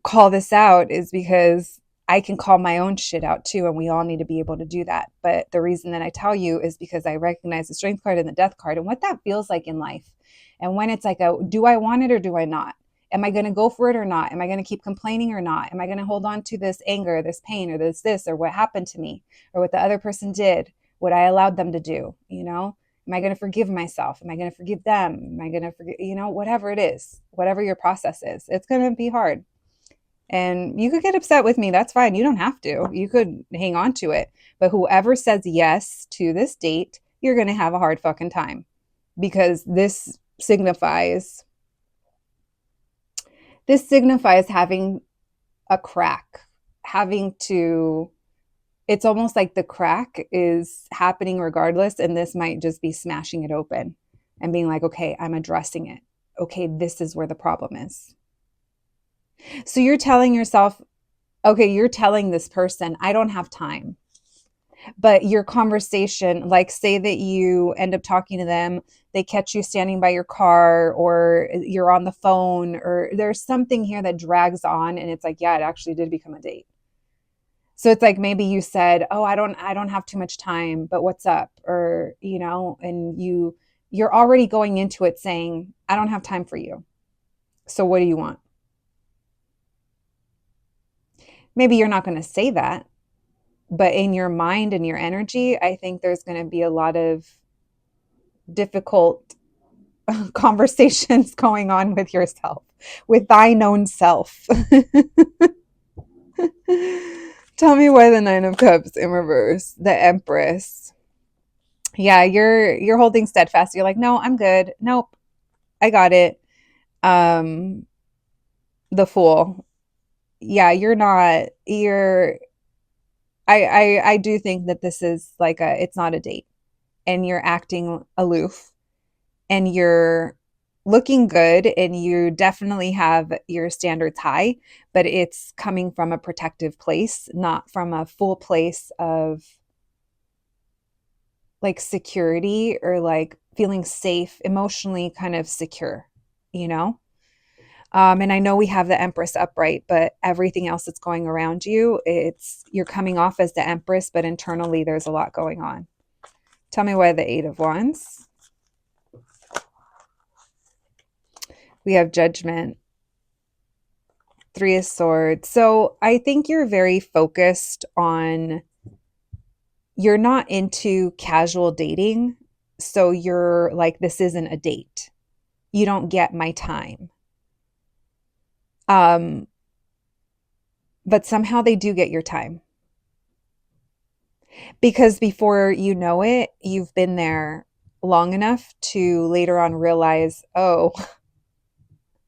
call this out is because I can call my own shit out too. And we all need to be able to do that. But the reason that I tell you is because I recognize the Strength card and the Death card and what that feels like in life. And when it's like, do I want it or do I not? Am I going to go for it or not? Am I going to keep complaining or not? Am I going to hold on to this anger, this pain, or this, or what happened to me, or what the other person did, what I allowed them to do? Am I going to forgive myself? Am I going to forgive them? Am I going to forgive, whatever it is, whatever your process is, it's going to be hard. And you could get upset with me. That's fine. You don't have to. You could hang on to it. But whoever says yes to this date, you're going to have a hard fucking time, because this signifies having a crack, it's almost like the crack is happening regardless. And this might just be smashing it open and being like, okay, I'm addressing it. Okay, this is where the problem is. So you're telling yourself, okay, you're telling this person, I don't have time. But your conversation, like say that you end up talking to them, they catch you standing by your car, or you're on the phone, or there's something here that drags on, and it's like, yeah, it actually did become a date. So it's like, maybe you said, oh, I don't have too much time, but what's up? Or, and you're already going into it saying, I don't have time for you. So what do you want? Maybe you're not going to say that, but in your mind and your energy, I think there's going to be a lot of difficult conversations going on with yourself, with thine own self. Tell me why the Nine of Cups in reverse, the Empress. Yeah, you're holding steadfast. You're like, no, I'm good. Nope, I got it. The Fool. Yeah, you're not. I do think that this is like it's not a date, and you're acting aloof, and you're looking good, and you definitely have your standards high, but it's coming from a protective place, not from a full place of like security, or like feeling safe, emotionally kind of secure, you know? And I know we have the Empress upright, but everything else that's going around you, you're coming off as the Empress, but internally there's a lot going on. Tell me why the Eight of Wands. We have Judgment. Three of Swords. So I think you're very focused on, you're not into casual dating. So you're like, this isn't a date. You don't get my time. But somehow they do get your time. Because before you know it, you've been there long enough to later on realize, oh,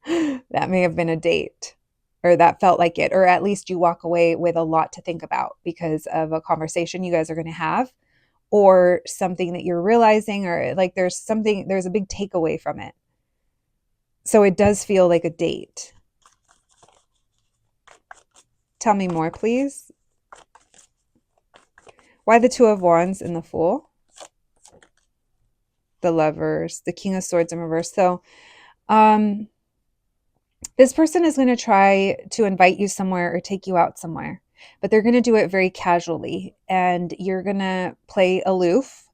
that may have been a date, or that felt like it, or at least you walk away with a lot to think about because of a conversation you guys are going to have, or something that you're realizing, or like there's a big takeaway from it. So it does feel like a date. Tell me more, please. Why the Two of Wands and the Fool? The Lovers, the King of Swords in reverse. So this person is going to try to invite you somewhere or take you out somewhere, but they're going to do it very casually, and you're going to play aloof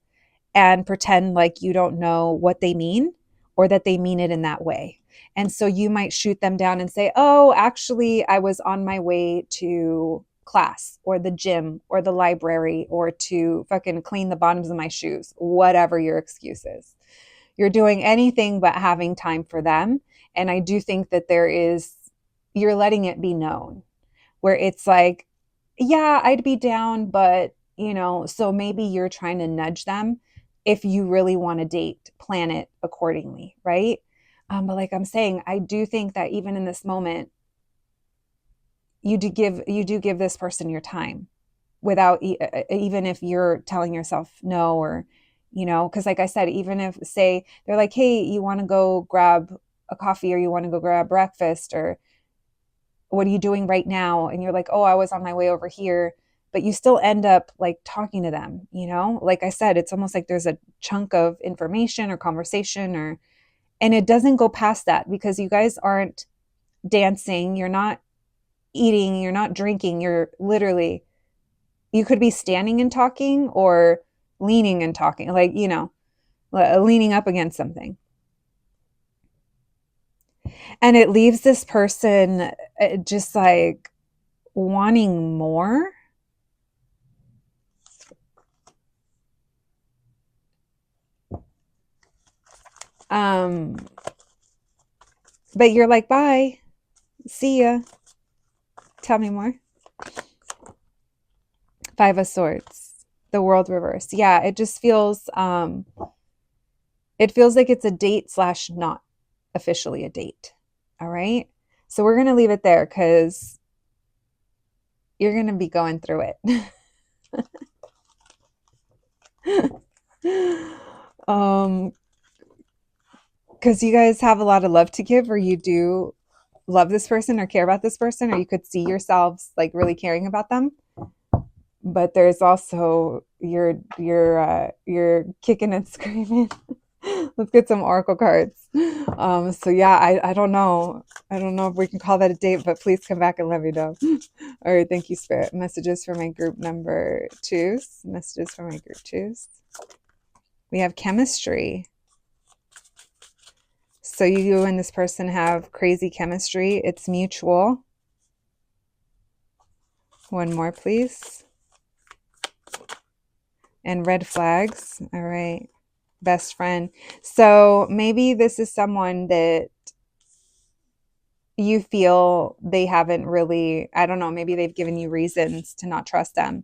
and pretend like you don't know what they mean or that they mean it in that way. And so you might shoot them down and say, oh, actually, I was on my way to class or the gym or the library or to fucking clean the bottoms of my shoes, whatever your excuse is. You're doing anything but having time for them. And I do think that you're letting it be known where it's like, yeah, I'd be down, but so maybe you're trying to nudge them. If you really want to date, plan it accordingly, right? But like I'm saying, I do think that even in this moment, you do give this person your time without even if you're telling yourself no, or because like I said, even if say they're like, hey, you want to go grab a coffee or you want to go grab breakfast, or what are you doing right now? And you're like, oh, I was on my way over here, but you still end up like talking to them, like I said, it's almost like there's a chunk of information or conversation, and it doesn't go past that because you guys aren't dancing, you're not eating, you're not drinking, you're literally, you could be standing and talking or leaning and talking, like, leaning up against something. And it leaves this person just like wanting more. But you're like, bye, see ya. Tell me more. Five of Swords, the World reverse. Yeah, it just feels like it's a date / not officially a date. All right. So we're going to leave it there because you're going to be going through it. Because you guys have a lot of love to give, or you do love this person or care about this person, or you could see yourselves like really caring about them. But there's also you're kicking and screaming. Let's get some oracle cards. So yeah, I don't know. I don't know if we can call that a date, but please come back and let me know. All right, thank you, Spirit. Messages for my group number 2s. Messages for my group 2s. We have chemistry. So you and this person have crazy chemistry. It's mutual. One more, please. And red flags. All right. Best friend. So maybe this is someone that you feel they haven't really, I don't know, maybe they've given you reasons to not trust them.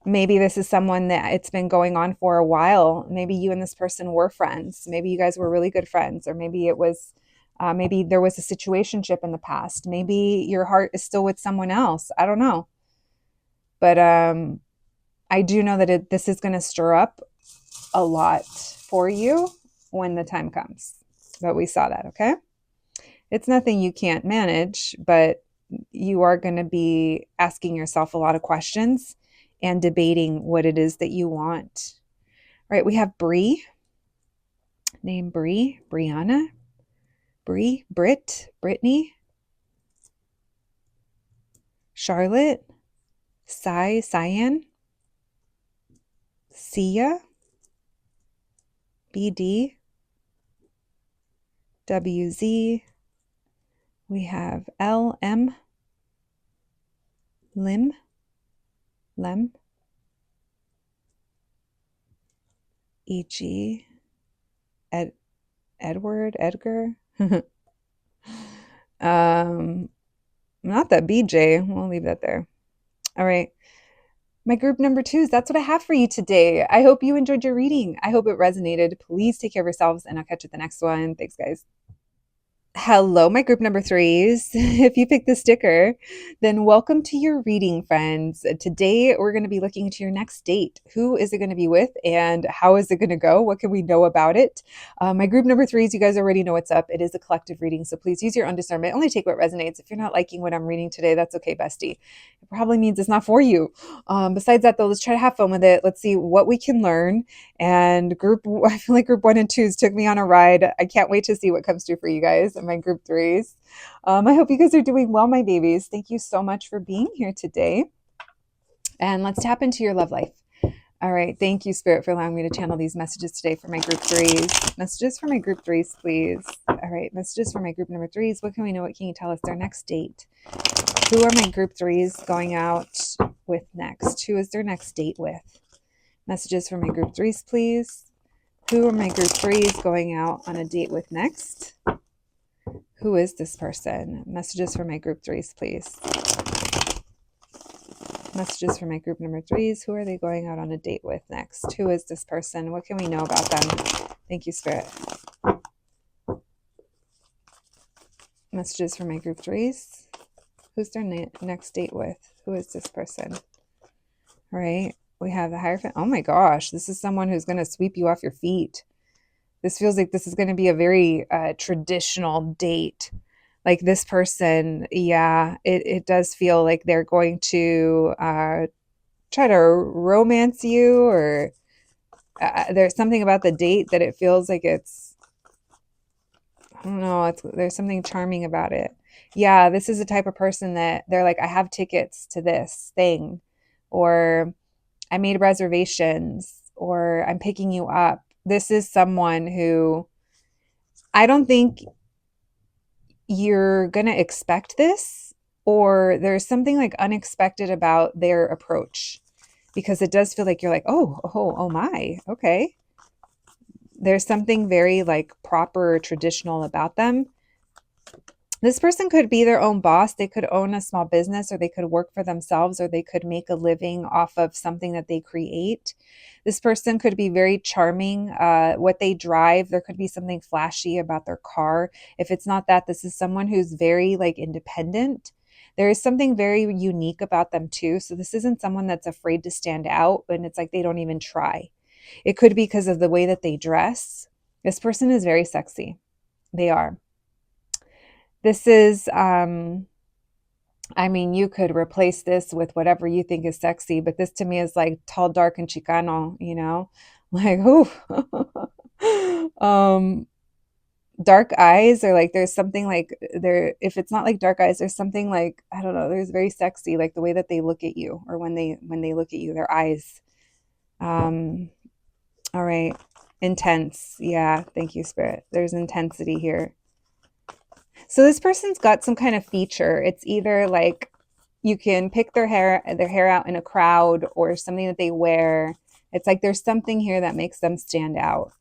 Maybe this is someone that it's been going on for a while. Maybe you and this person were friends. Maybe you guys were really good friends, or maybe it was, maybe there was a situationship in the past. Maybe your heart is still with someone else. I don't know. But I do know that this is going to stir up a lot for you when the time comes. But we saw that, okay? It's nothing you can't manage, but you are going to be asking yourself a lot of questions and debating what it is that you want. All right, we have Bree. Name Bree, Brianna, Bree, Brittany, Charlotte, Cyan, Sia, BD, WZ. We have LM, Lem, EG, Edgar. Not that BJ. We'll leave that there. All right. My group number 2s, that's what I have for you today. I hope you enjoyed your reading. I hope it resonated. Please take care of yourselves, and I'll catch you at the next one. Thanks, guys. Hello, my group number threes. If you picked the sticker, then welcome to your reading, friends. Today, we're going to be looking into your next date. Who is it going to be with and how is it going to go? What can we know about it? My group number threes, you guys already know what's up. It is a collective reading, so please use your own discernment. Only take what resonates. If you're not liking what I'm reading today, that's okay, bestie. It probably means it's not for you. Besides that, though, let's try to have fun with it. Let's see what we can learn. And I feel like group one and twos took me on a ride. I can't wait to see what comes through for you guys and my group threes. I hope you guys are doing well, my babies. Thank you so much for being here today. And let's tap into your love life. All right. Thank you, Spirit, for allowing me to channel these messages today for my group threes. Messages for my group threes, please. All right. Messages for my group number threes. What can we know? What can you tell us? Their next date. Who are my group threes going out with next? Who is their next date with? Messages for my group threes, please. Who are my group threes going out on a date with next? Who is this person? Messages for my group threes, please. Messages for my group number threes. Who are they going out on a date with next? Who is this person? What can we know about them? Thank you, Spirit. Messages for my group threes. Who's their next date with? Who is this person? All right. We have the Hierophant. Oh my gosh. This is someone who's going to sweep you off your feet. This feels like this is going to be a very traditional date. Like this person, yeah, it does feel like they're going to try to romance you, or there's something about the date that it feels like it's, I don't know, there's something charming about it. Yeah, this is the type of person that they're like, I have tickets to this thing, or I made reservations, or I'm picking you up. This is someone who I don't think you're going to expect this, or there's something like unexpected about their approach, because it does feel like you're like, oh my, okay. There's something very like proper, traditional about them. This person could be their own boss. They could own a small business, or they could work for themselves, or they could make a living off of something that they create. This person could be very charming. What they drive, there could be something flashy about their car. If it's not that, this is someone who's very like independent. There is something very unique about them too. So this isn't someone that's afraid to stand out, and it's like they don't even try. It could be because of the way that they dress. This person is very sexy. They are. This is, I mean, you could replace this with whatever you think is sexy, but this to me is like tall, dark, and Chicano, you know? Like, ooh. Dark eyes, or like there's something like there, if it's not like dark eyes, there's something like, I don't know, there's very sexy, like the way that they look at you, or when they look at you, their eyes. All right. Intense. Yeah, thank you, Spirit. There's intensity here. So this person's got some kind of feature. It's either like you can pick their hair out in a crowd, or something that they wear. It's like there's something here that makes them stand out.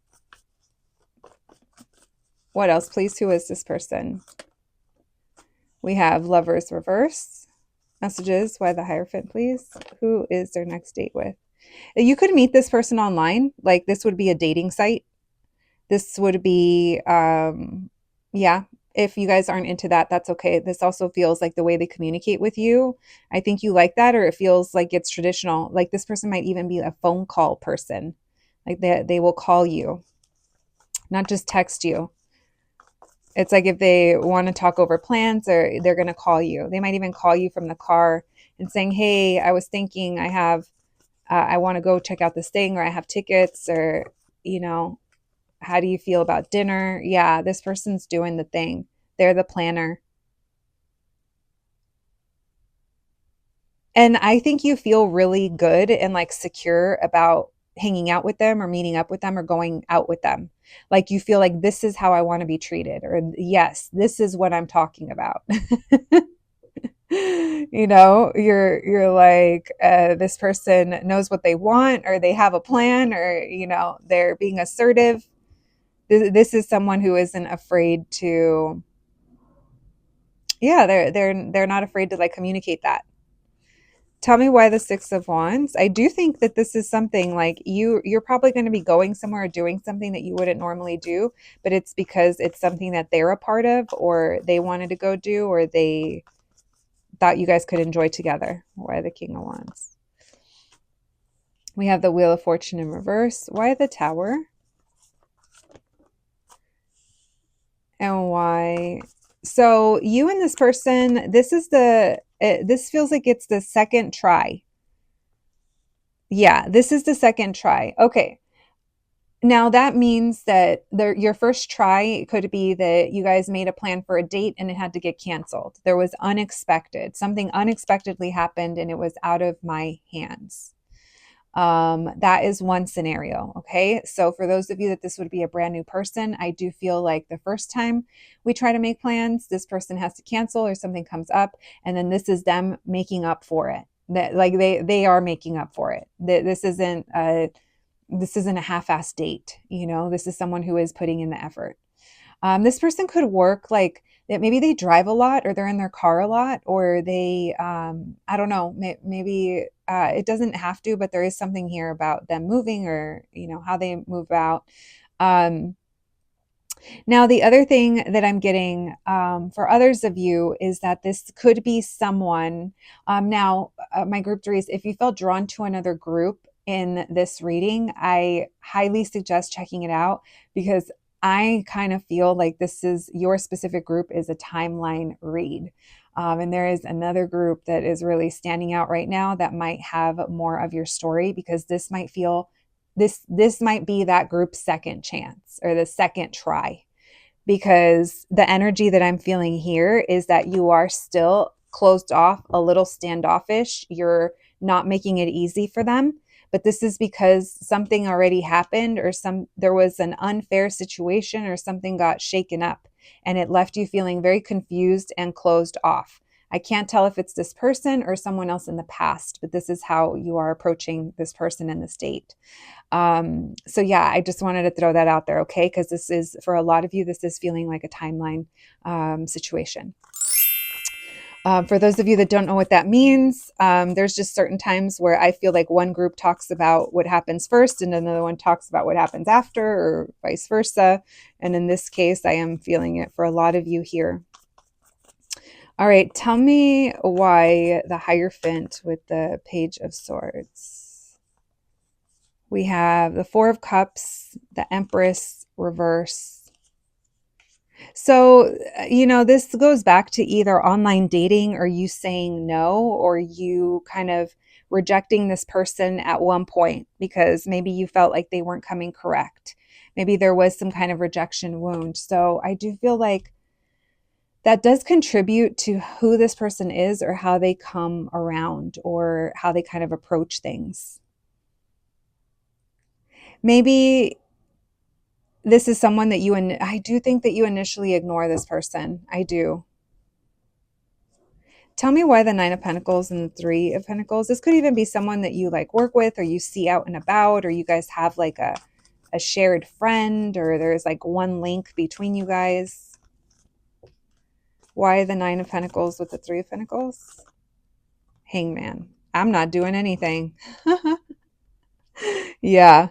What else, please? Who is this person? We have Lovers Reverse. Messages. Why the Hierophant, please? Who is their next date with? You could meet this person online. Like this would be a dating site. This would be, yeah. If you guys aren't into that, that's okay. This also feels like the way they communicate with you. I think you like that, or it feels like it's traditional. Like this person might even be a phone call person. Like they will call you, not just text you. It's like if they want to talk over plans, or they're going to call you. They might even call you from the car and saying, hey, I was thinking I want to go check out this thing, or I have tickets, or, you know, how do you feel about dinner? Yeah, this person's doing the thing. They're the planner. And I think you feel really good and like secure about hanging out with them, or meeting up with them, or going out with them. Like you feel like this is how I want to be treated, or yes, this is what I'm talking about. You know, you're like, this person knows what they want, or they have a plan, or, you know, they're being assertive. This is someone who isn't afraid to, yeah, they're not afraid to like communicate that Tell me why the Six of Wands. I do think that this is something like you're probably going to be going somewhere or doing something that you wouldn't normally do, but it's because it's something that they're a part of or they wanted to go do or they thought you guys could enjoy together. Why the King of Wands? We have the Wheel of Fortune in reverse. Why the Tower? And why? So you and this person, this feels like it's the second try. Yeah, this is the second try. Okay. Now that means that your first try could be that you guys made a plan for a date and it had to get canceled. There was unexpected. Something unexpectedly happened and it was out of my hands. That is one scenario. Okay. So for those of you that this would be a brand new person, I do feel like the first time we try to make plans, this person has to cancel or something comes up. And then this is them making up for it. That like they are making up for it. This isn't a half-assed date. You know, this is someone who is putting in the effort. This person could work like that. Maybe they drive a lot or they're in their car a lot or they, I don't know, maybe it doesn't have to, but there is something here about them moving or, you know, how they move out. Now, the other thing that I'm getting for others of you is that this could be someone. My group threes, if you felt drawn to another group in this reading, I highly suggest checking it out because I kind of feel like this is your specific group is a timeline read. And there is another group that is really standing out right now that might have more of your story because this might feel this might be that group's second chance or the second try, because the energy that I'm feeling here is that you are still closed off, a little standoffish. You're not making it easy for them, but this is because something already happened or there was an unfair situation or something got shaken up and it left you feeling very confused and closed off. I can't tell if it's this person or someone else in the past, but this is how you are approaching this person in this date. So yeah, I just wanted to throw that out there, okay? Because this is, for a lot of you, this is feeling like a timeline situation. For those of you that don't know what that means, there's just certain times where I feel like one group talks about what happens first and another one talks about what happens after or vice versa. And in this case, I am feeling it for a lot of you here. All right, tell me why the Hierophant with the Page of Swords. We have the Four of Cups, the Empress reverse. So, you know, this goes back to either online dating or you saying no, or you kind of rejecting this person at one point because maybe you felt like they weren't coming correct. Maybe there was some kind of rejection wound. So I do feel like that does contribute to who this person is or how they come around or how they kind of approach things. Maybe this is someone that I do think that you initially ignore this person. I do. Tell me why the Nine of Pentacles and the Three of Pentacles. This could even be someone that you like work with or you see out and about, or you guys have like a shared friend, or there's like one link between you guys. Why the Nine of Pentacles with the Three of Pentacles? Hangman. I'm not doing anything. Yeah.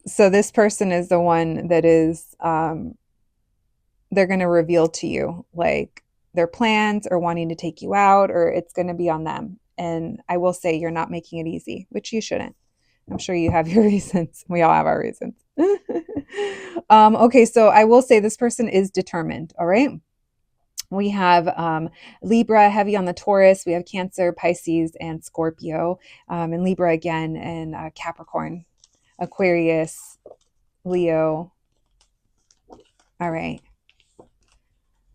So this person is the one that is, they're going to reveal to you like their plans or wanting to take you out, or it's going to be on them. And I will say you're not making it easy, which you shouldn't. I'm sure you have your reasons. We all have our reasons. Okay, so I will say this person is determined. All right. We have Libra heavy on the Taurus. We have Cancer, Pisces, and Scorpio. And Libra again, and Capricorn, Aquarius, Leo. All right.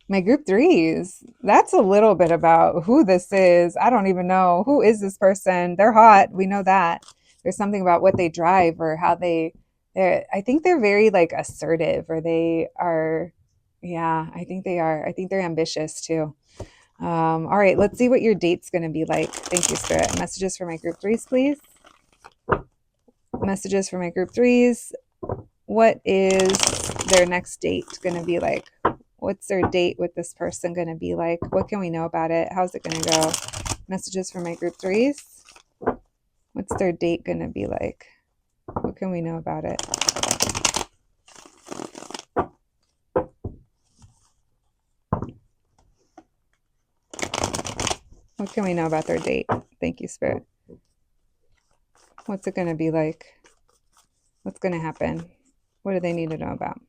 My group threes. That's a little bit about who this is. I don't even know. Who is this person? They're hot. We know that. There's something about what they drive or how I think they're very like assertive, or they are. Yeah, I think they are. I think they're ambitious too. All right, let's see what your date's going to be like. Thank you, Spirit. Messages for my group threes, please. Messages for my group threes. What is their next date going to be like? What's their date with this person going to be like? What can we know about it? How's it going to go? Messages for my group threes. What's their date going to be like? What can we know about it? What can we know about their date? Thank you, Spirit. What's it going to be like? What's going to happen? What do they need to know about?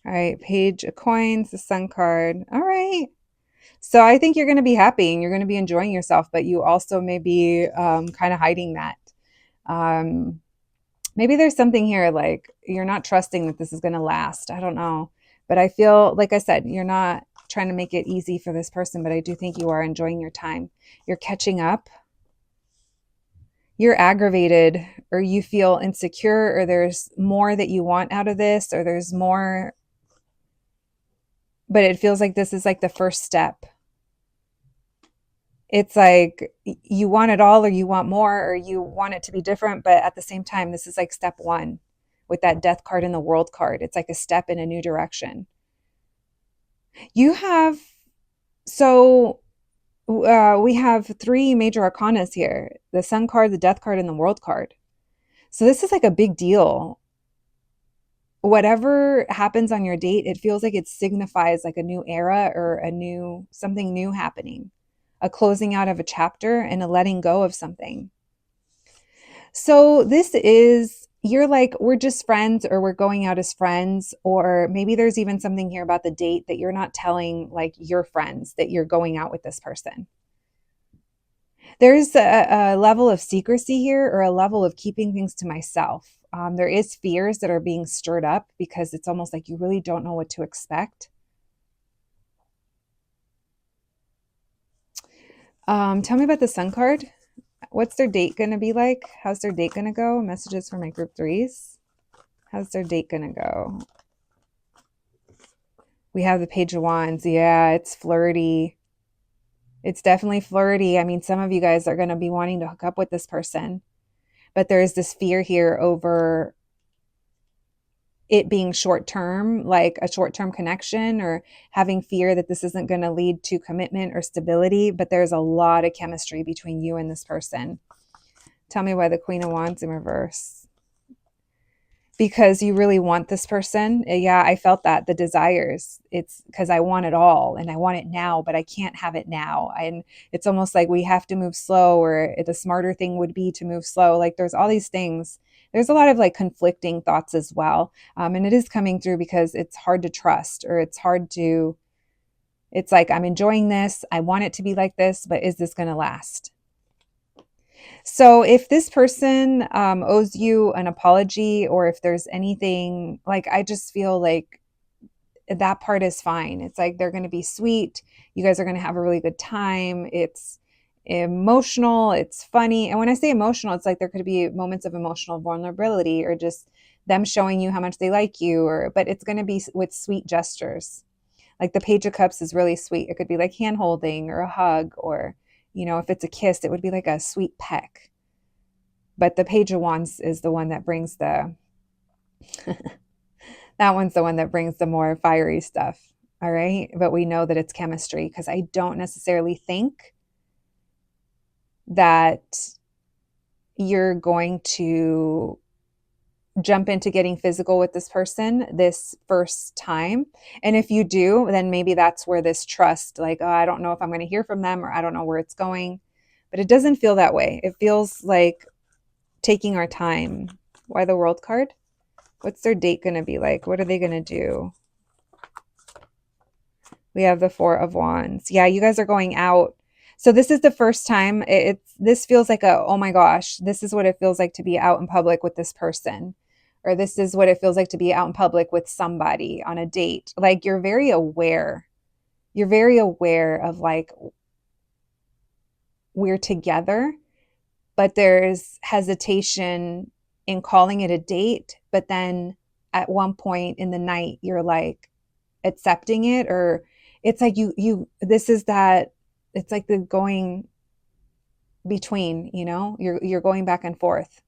All right, Page of Coins, the Sun card. All right. So I think you're going to be happy and you're going to be enjoying yourself, but you also may be kind of hiding that. Maybe there's something here like you're not trusting that this is going to last. I don't know. But I feel, like I said, you're not trying to make it easy for this person, but I do think you are enjoying your time. You're catching up. You're aggravated, or you feel insecure, or there's more that you want out of this, or there's more. But it feels like this is like the first step. It's like you want it all, or you want more, or you want it to be different. But at the same time, this is like step one with that Death card and the World card. It's like a step in a new direction. You have, so we have three major arcanas here: the Sun card, the Death card, and the World card. So this is like a big deal. Whatever happens on your date, it feels like it signifies like a new era or a new, something new happening, a closing out of a chapter and a letting go of something. So this is, you're like, we're just friends, or we're going out as friends, or maybe there's even something here about the date that you're not telling like your friends that you're going out with this person. There's a level of secrecy here, or a level of keeping things to myself. There is fears that are being stirred up because it's almost like you really don't know what to expect. Tell me about the Sun card. What's their date going to be like? How's their date going to go? Messages for my group threes. How's their date going to go? We have the Page of Wands. Yeah, it's flirty. It's definitely flirty. I mean, some of you guys are going to be wanting to hook up with this person, but there is this fear here over it being short-term, like a short-term connection, or having fear that this isn't going to lead to commitment or stability. But there's a lot of chemistry between you and this person. Tell me why the Queen of Wands in reverse. Because you really want this person. Yeah, I felt that, the desires. It's because I want it all and I want it now, but I can't have it now. And it's almost like we have to move slow, or the smarter thing would be to move slow. Like there's all these things. There's a lot of like conflicting thoughts as well. And it is coming through because it's hard to trust, or it's hard to, it's like, I'm enjoying this. I want it to be like this, but is this going to last? So if this person owes you an apology, or if there's anything, like, I just feel like that part is fine. It's like they're going to be sweet. You guys are going to have a really good time. It's emotional. It's funny. And when I say emotional, it's like there could be moments of emotional vulnerability, or just them showing you how much they like you, or, but it's going to be with sweet gestures. Like the Page of Cups is really sweet. It could be like hand holding or a hug, or, you know, if it's a kiss, it would be like a sweet peck. But the Page of Wands is the one that brings the, that one's the one that brings the more fiery stuff. All right. But we know that it's chemistry, because I don't necessarily think that you're going to jump into getting physical with this person this first time. And if you do, then maybe that's where this trust, like, oh, I don't know if I'm going to hear from them, or I don't know where it's going. But it doesn't feel that way. It feels like taking our time. Why the World card? What's their date going to be like? What are they going to do? We have the Four of Wands. Yeah, you guys are going out. So this is the first time. This feels like a, oh my gosh, this is what it feels like to be out in public with this person. Or this is what it feels like to be out in public with somebody on a date. Like you're very aware. You're very aware of like, we're together, but there's hesitation in calling it a date. But then at one point in the night, you're like accepting it, or it's like this is that, it's like the going between, you know, you're going back and forth.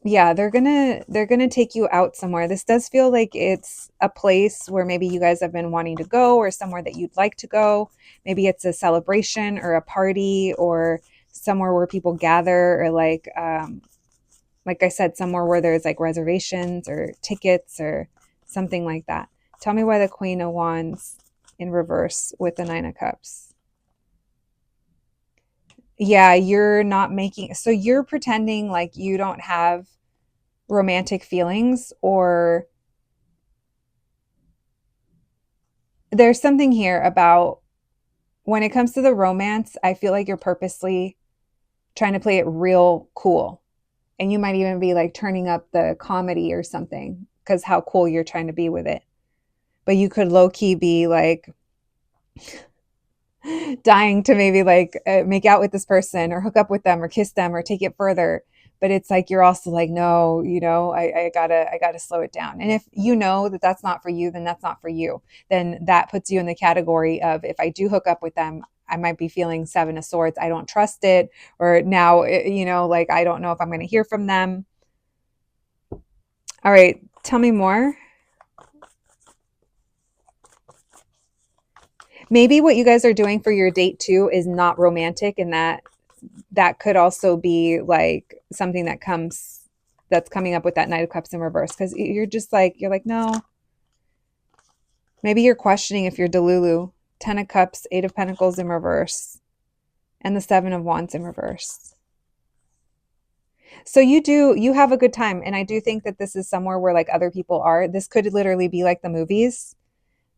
Yeah, they're gonna take you out somewhere. This does feel like it's a place where maybe you guys have been wanting to go, or somewhere that you'd like to go. Maybe it's a celebration or a party, or somewhere where people gather, or like I said, somewhere where there's like reservations or tickets or something like that. Tell me why the Queen of Wands in reverse with the Nine of Cups. Yeah, you're not making, so you're pretending like you don't have romantic feelings, or there's something here about when it comes to the romance, I feel like you're purposely trying to play it real cool. And you might even be like turning up the comedy or something because how cool you're trying to be with it. But you could low key be like dying to maybe like make out with this person or hook up with them or kiss them or take it further. But it's like you're also like, no, I gotta slow it down. And if you know that that's not for you, then that's not for you. Then that puts you in the category of, if I do hook up with them, I might be feeling Seven of Swords. I don't trust it, or now, like I don't know if I'm going to hear from them. All right, tell me more. Maybe what you guys are doing for your date too is not romantic, and that could also be like something that's coming up with that Knight of Cups in reverse, because you're like, no. Maybe you're questioning if you're Delulu. Ten of Cups, Eight of Pentacles in reverse, and the Seven of Wands in reverse. So you have a good time, and I do think that this is somewhere where like other people are. This could literally be like the movies.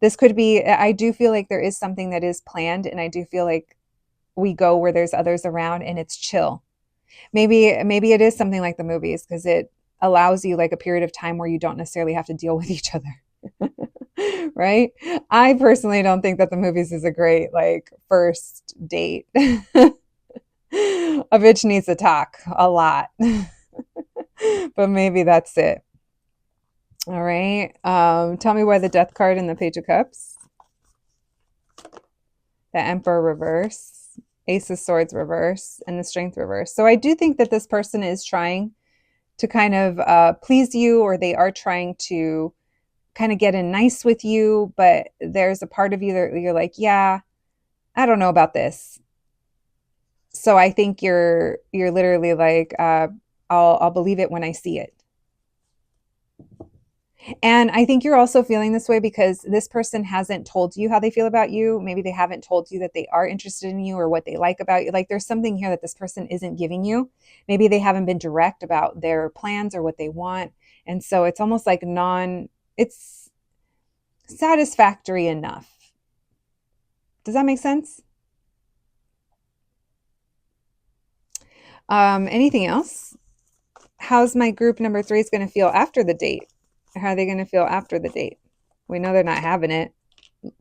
This could be, I do feel like there is something that is planned, and I do feel like we go where there's others around and it's chill. Maybe it is something like the movies, because it allows you like a period of time where you don't necessarily have to deal with each other. Right? I personally don't think that the movies is a great like first date. A bitch needs to talk a lot. But maybe that's it. All right. Tell me why the Death card and the Page of Cups, the Emperor reverse, Ace of Swords reverse, and the Strength reverse. So I do think that this person is trying to kind of please you, or they are trying to kind of get in nice with you, but there's a part of you that you're like, yeah, I don't know about this. So I think you're literally like, I'll believe it when I see it. And I think you're also feeling this way because this person hasn't told you how they feel about you. Maybe they haven't told you that they are interested in you or what they like about you. Like there's something here that this person isn't giving you. Maybe they haven't been direct about their plans or what they want. And so it's almost like it's satisfactory enough. Does that make sense? Anything else? How's my group number three is going to feel after the date? How are they going to feel after the date? We know they're not having it.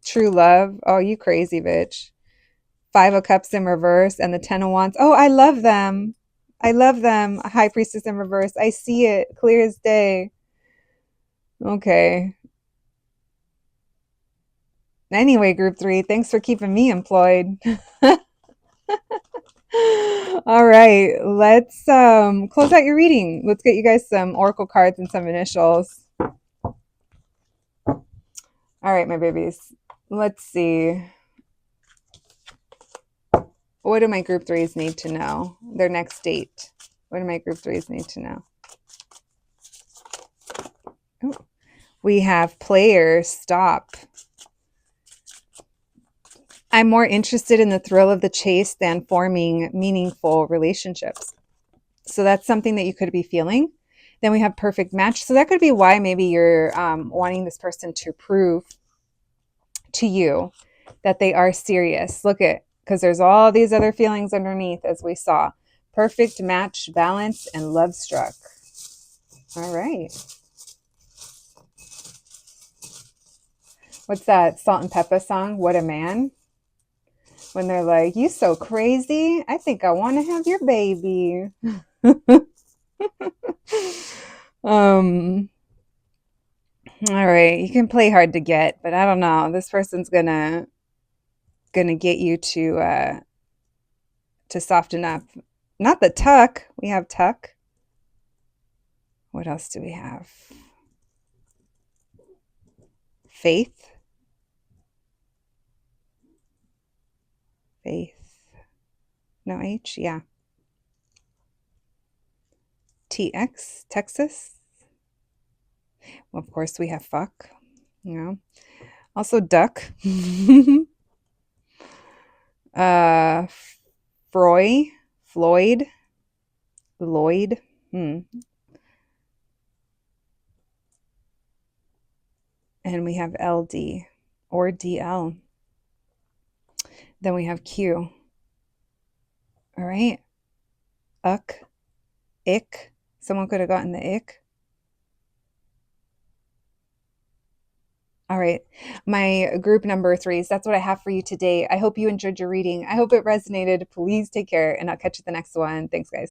True love. Oh, you crazy bitch. Five of Cups in reverse and the Ten of Wands. Oh, I love them. I love them. High Priestess in reverse. I see it clear as day. Okay. Anyway, group three, thanks for keeping me employed. All right, let's close out your reading. Let's get you guys some oracle cards and some initials. All right, my babies. Let's see. What do my group threes need to know? Their next date. What do my group threes need to know? Ooh. We have players stop. I'm more interested in the thrill of the chase than forming meaningful relationships. So that's something that you could be feeling. Then we have perfect match. So that could be why maybe you're wanting this person to prove to you that they are serious. Look at, because there's all these other feelings underneath, as we saw. Perfect match, balance, and love struck. All right. What's that Salt and Pepper song? What a Man? When they're like, you so crazy. I think I want to have your baby. um all right, you can play hard to get, but I don't know, this person's gonna get you to soften up. Not the tuck. We have tuck. What else do we have? Faith. Faith. No H? Yeah. TX. Texas. Well, of course, we have fuck. You know. Also, duck. uh, Froy. Floyd. Lloyd. And we have LD or DL. Then we have Q. All right. Uck. Ick. Someone could have gotten the ick. All right. My group number 3s. That's what I have for you today. I hope you enjoyed your reading. I hope it resonated. Please take care, and I'll catch you the next one. Thanks, guys.